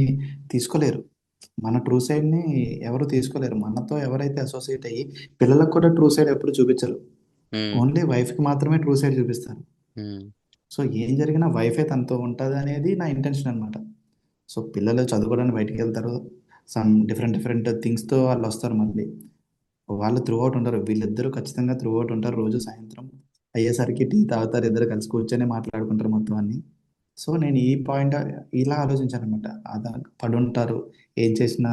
తీసుకోలేరు. మన ట్రూ సైడ్ని ఎవరు తీసుకోలేరు. మనతో ఎవరైతే అసోసియేట్ అయ్యి పిల్లలకు కూడా ట్రూ సైడ్ ఎప్పుడు చూపించరు, ఓన్లీ వైఫ్కి మాత్రమే ట్రూ సైడ్ చూపిస్తారు. సో ఏం జరిగినా వైఫే తనతో ఉంటుంది అనేది నా ఇంటెన్షన్ అనమాట. సో పిల్లలు చదువుకోవడానికి బయటికి వెళ్తారు, సమ్ డిఫరెంట్ థింగ్స్తో వాళ్ళు వస్తారు. మళ్ళీ వాళ్ళు త్రూ అవుట్ ఉంటారు, వీళ్ళిద్దరూ ఖచ్చితంగా త్రూ అవుట్ ఉంటారు. రోజు సాయంత్రం అయ్యేసరికి టీ తాగుతారు, ఇద్దరు కలిసి కూర్చొని మాట్లాడుకుంటారు మొత్తం అన్ని. సో నేను ఈ పాయింట్ ఇలా ఆలోచించాను అనమాట. అదా పడుంటారు, ఏం చేసినా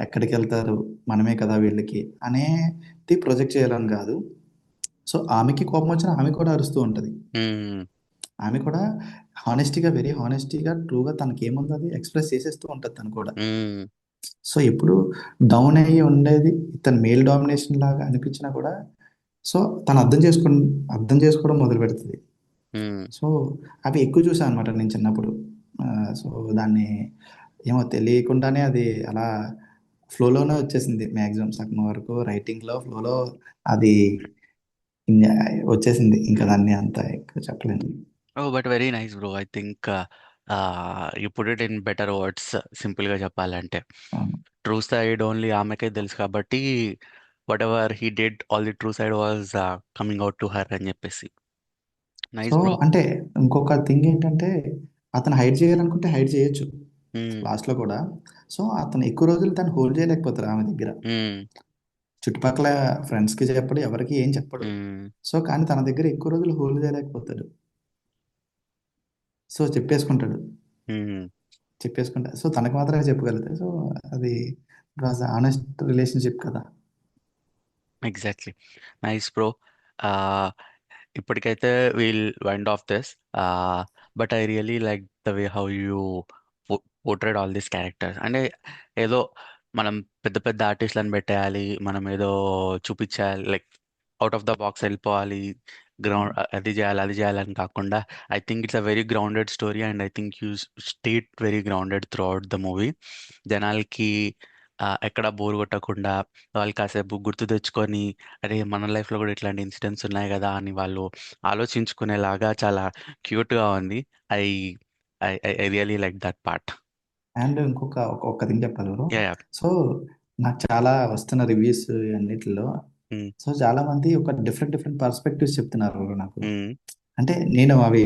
ఎక్కడికి వెళ్తారు, మనమే కదా వీళ్ళకి అనేది ప్రొజెక్ట్ చేయాలని కాదు. సో ఆమెకి కోపం వచ్చినా ఆమె కూడా అరుస్తూ ఉంటుంది. ఆమె కూడా వెరీ హానెస్టీగా ట్రూగా తనకి ఏముందో అది ఎక్స్ప్రెస్ చేసేస్తూ ఉంటుంది తను కూడా. సో ఎప్పుడు డౌన్ అయ్యి ఉండేది తన మేల్ డామినేషన్ లాగా అనిపించినా కూడా సో తను అర్థం చేసుకోవడం మొదలు పెడుతుంది. సో అవి ఎక్కువ చూసాను అనమాట నేను చిన్నప్పుడు. సో దాన్ని ఏమో తెలియకుండానే అది అలా ఫ్లోలోనే వచ్చేసింది. మ్యాక్సిమం సగం వరకు రైటింగ్లో ఫ్లోలో అది వచ్చేసింది. ఇంకా దాన్ని అంత ఎక్కువ చెప్పలేను. Oh, but very nice, bro. I think you put it in better words, సింపుల్గా చెప్పాలంటే. అవును. ట్రూ సైడ్ ఓన్లీ ఆమెకే తెలుసు కాబట్టి what ever he did, all the true side was coming out to her అని చెప్పేసి. So nice bro. అంటే ఇంకొక థింగ్ ఏంటంటే అతను హైడ్ చేయాలనుకుంటే హైడ్ చేయొచ్చు లాస్ట్లో కూడా. సో అతను ఎక్కువ రోజులు తను హోల్డ్ చేయలేకపోతారు ఆమె దగ్గర. చుట్టుపక్కల ఫ్రెండ్స్కి చెప్పడు, ఎవరికి ఏం చెప్పడు. సో కానీ తన దగ్గర ఎక్కువ రోజులు హోల్డ్ చేయలేకపోతాడు. సో చెప్పేసుకుంటా. సో తనకు మాత్రమే చెప్పగలుగుతాడు. సో అది వాజ్ ఆనెస్ట్ రిలేషన్షిప్ కదా. ఎగ్జాక్ట్లీ. Nice bro. ఇప్పటికైతే we'll wind off this, but I really like the way how you portrayed all these characters. అంటే ఏదో మనం పెద్ద పెద్ద ఆర్టిస్ట్లను పెట్టేయాలి, మనం ఏదో చూపించాలి, like out of the box వెళ్ళిపోవాలి, గ్రౌండ్ అది చేయాలి అది చేయాలని కాకుండా, I think it's a very grounded story and I think you state very grounded through out the movie. జనాలకి ఎక్కడ బోర్ కొట్టకుండా వాళ్ళు కాసేపు గుర్తు తెచ్చుకొని, అరే మన లైఫ్లో కూడా ఇట్లాంటి ఇన్సిడెంట్స్ ఉన్నాయి కదా అని వాళ్ళు ఆలోచించుకునేలాగా చాలా క్యూట్గా ఉంది. I I I really like that part. And ఒక్క థింగ్ చెప్పాలి బ్రో. యా. సో నాకు చాలా వస్తున్న రివ్యూస్ అన్నిటిలో సో చాలా మంది ఒక డిఫరెంట్ పర్స్పెక్టివ్స్ చెప్తున్నారు bro నాకు. అంటే నేను అవి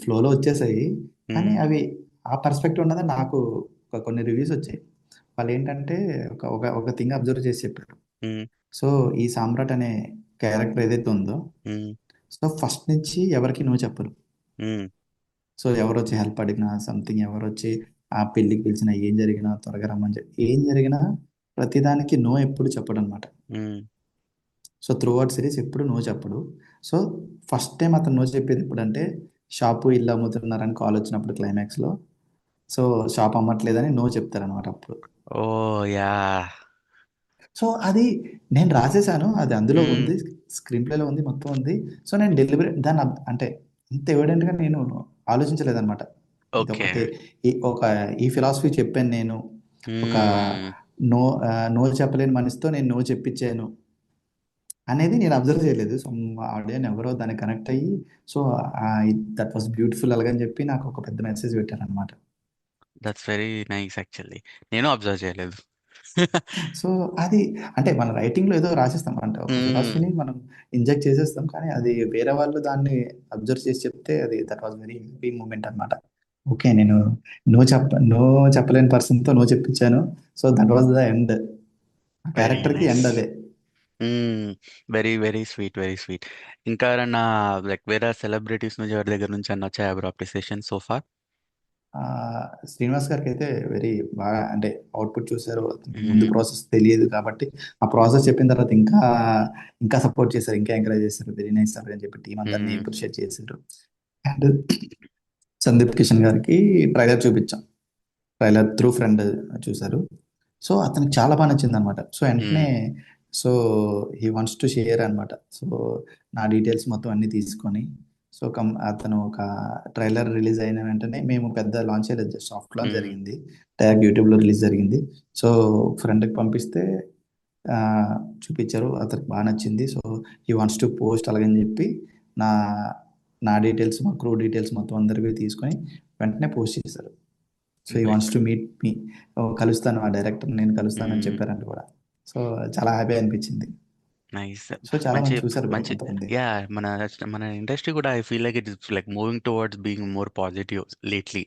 ఫ్లోలో వచ్చేసాయి, కానీ అవి ఆ పర్స్పెక్టివ్ ఉన్నది నాకు కొన్ని రివ్యూస్ వచ్చాయి. వాళ్ళు ఏంటంటే ఒక థింగ్ అబ్జర్వ్ చేసి చెప్పారు. సో ఈ సామ్రాట్ అనే క్యారెక్టర్ ఏదైతే ఉందో, సో ఫస్ట్ నుంచి ఎవరికి నో చెప్పరు. సో ఎవరు వచ్చి హెల్ప్ అడిగినా సంథింగ్, ఎవరు వచ్చి ఆ పెళ్ళికి పిలిచినా, ఏం జరిగినా త్వరగా రమ్మని చెప్పి ఏం జరిగినా ప్రతిదానికి నో ఎప్పుడు చెప్పడు అనమాట. సో త్రూ అవుట్ సిరీస్ ఎప్పుడు నో చెప్పడు. సో ఫస్ట్ టైం అతను నో చెప్పేది ఎప్పుడంటే షాపు ఇల్లు అమ్ముతున్నారని కాల్ వచ్చినప్పుడు క్లైమాక్స్లో. సో షాప్ అమ్మట్లేదని నో చెప్తారనమాట అప్పుడు. ఓ యా. సో అది నేను రాసేసాను, అది అందులో ఉంది, స్క్రీన్ ప్లేలో ఉంది, మొత్తం ఉంది. సో నేను డెలివరీ దాన్ని అంటే ఇంత ఎవిడెంట్గా నేను ఆలోచించలేదన్నమాట. ఇది ఓకే. ఒకటి ఈ ఫిలాసఫీ చెప్పాను నేను. ఒక నో చెప్పలేని మనిషితో నేను నో చెప్పించాను అనేది నేను అబ్జర్వ్ చేయలేదు. సో మా ఆడియన్ ఎవరో దాన్ని కనెక్ట్ అయ్యి, సో దట్ వాస్ బ్యూటిఫుల్ అలాగని చెప్పి నాకు ఒక పెద్ద మెసేజ్ పెట్టారనమాట. That's very nice actually. నేను అబ్జర్వ్ చేయలేదు. సో అది అంటే మన రైటింగ్లో ఏదో రాసిస్తాం, అంటే ఒక ఫిలాసఫీని మనం ఇంజెక్ట్ చేసేస్తాం, కానీ అది వేరే వాళ్ళు దాన్ని అబ్జర్వ్ చేసి చెప్తే అది that was very happy moment అనమాట. ఓకే, నేను నో చెప్పలేని పర్సన్తో నో చెప్పించాను. So that was the end, క్యారెక్టర్కి ఎండ్ అదే. Very very sweet, very sweet. ఇంకా ఏమన్నా లైక్ వేరే సెలబ్రిటీస్ నుంచి ఎవరి దగ్గర నుంచి అన్న వచ్చాయా బ్రో అప్రిసియేషన్ సోఫా? శ్రీనివాస్ గారికి అయితే వెరీ బాగా, అంటే అవుట్పుట్ చూసారు. ముందు ప్రాసెస్ తెలియదు కాబట్టి ఆ ప్రాసెస్ చెప్పిన తర్వాత ఇంకా సపోర్ట్ చేశారు, ఇంకా ఎంకరేజ్ చేశారు. వెరీ నైస్ సార్ అని చెప్పి టీం అందరినీ అప్రిషియేట్ చేశారు. అండ్ సందీప్ కిషన్ గారికి ట్రైలర్ చూపించాం, ట్రైలర్ త్రూ ఫ్రెండ్ చూశారు. సో అతనికి చాలా బాగా నచ్చింది అనమాట. సో వెంటనే so he wants to share అనమాట. సో నా డీటెయిల్స్ మొత్తం అన్ని తీసుకొని, సో అతను ఒక ట్రైలర్ రిలీజ్ అయిన వెంటనే, మేము పెద్ద లాంచ్ చేయలేదు, జస్ట్ సాఫ్ట్ లాంచ్ జరిగింది, డైరెక్ట్ యూట్యూబ్లో రిలీజ్ జరిగింది. సో ఫ్రెండ్కి పంపిస్తే చూపించారు, అతనికి బాగా నచ్చింది. So he wants to post అలాగని చెప్పి నా డీటెయిల్స్, మా క్రూ డీటెయిల్స్ మొత్తం అందరికీ తీసుకొని వెంటనే పోస్ట్ చేశారు. So he wants to meet me, కలుస్తాను ఆ డైరెక్టర్, నేను కలుస్తాను అని చెప్పారంట కూడా. సో చాలా హ్యాపీ అనిపించింది. నైస్. సో చాలా మంచి మంది చూసారు మంచి కొంతమంది. యా. మన ఇండస్ట్రీ కూడా I feel like it is like moving towards being more positive lately.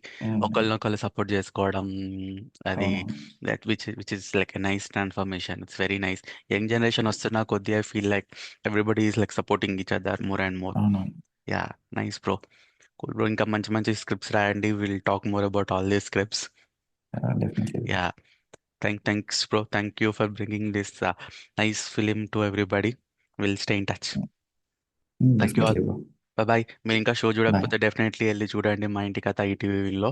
ఒకళ్ళనొకళ్ళు సపోర్ట్ చేసుకోవడం, అది that which is like a nice transformation. It's very nice. Young generation వస్తున్న కొద్దీ I feel like everybody is like supporting each other more and more. Yeah, nice bro. Cool bro. ఇంకా మంచి మంచి scripts రాయండి. Will talk more about all these scripts. Yeah. Thanks, bro. Thank you for bringing this nice film to everybody. We'll stay in touch. Thank you all. Bye bye. మీరు ఇంకా show చూడకపోతే definitely వెళ్ళి చూడండి, మా ఇంటి కథ ఈటీవీలో.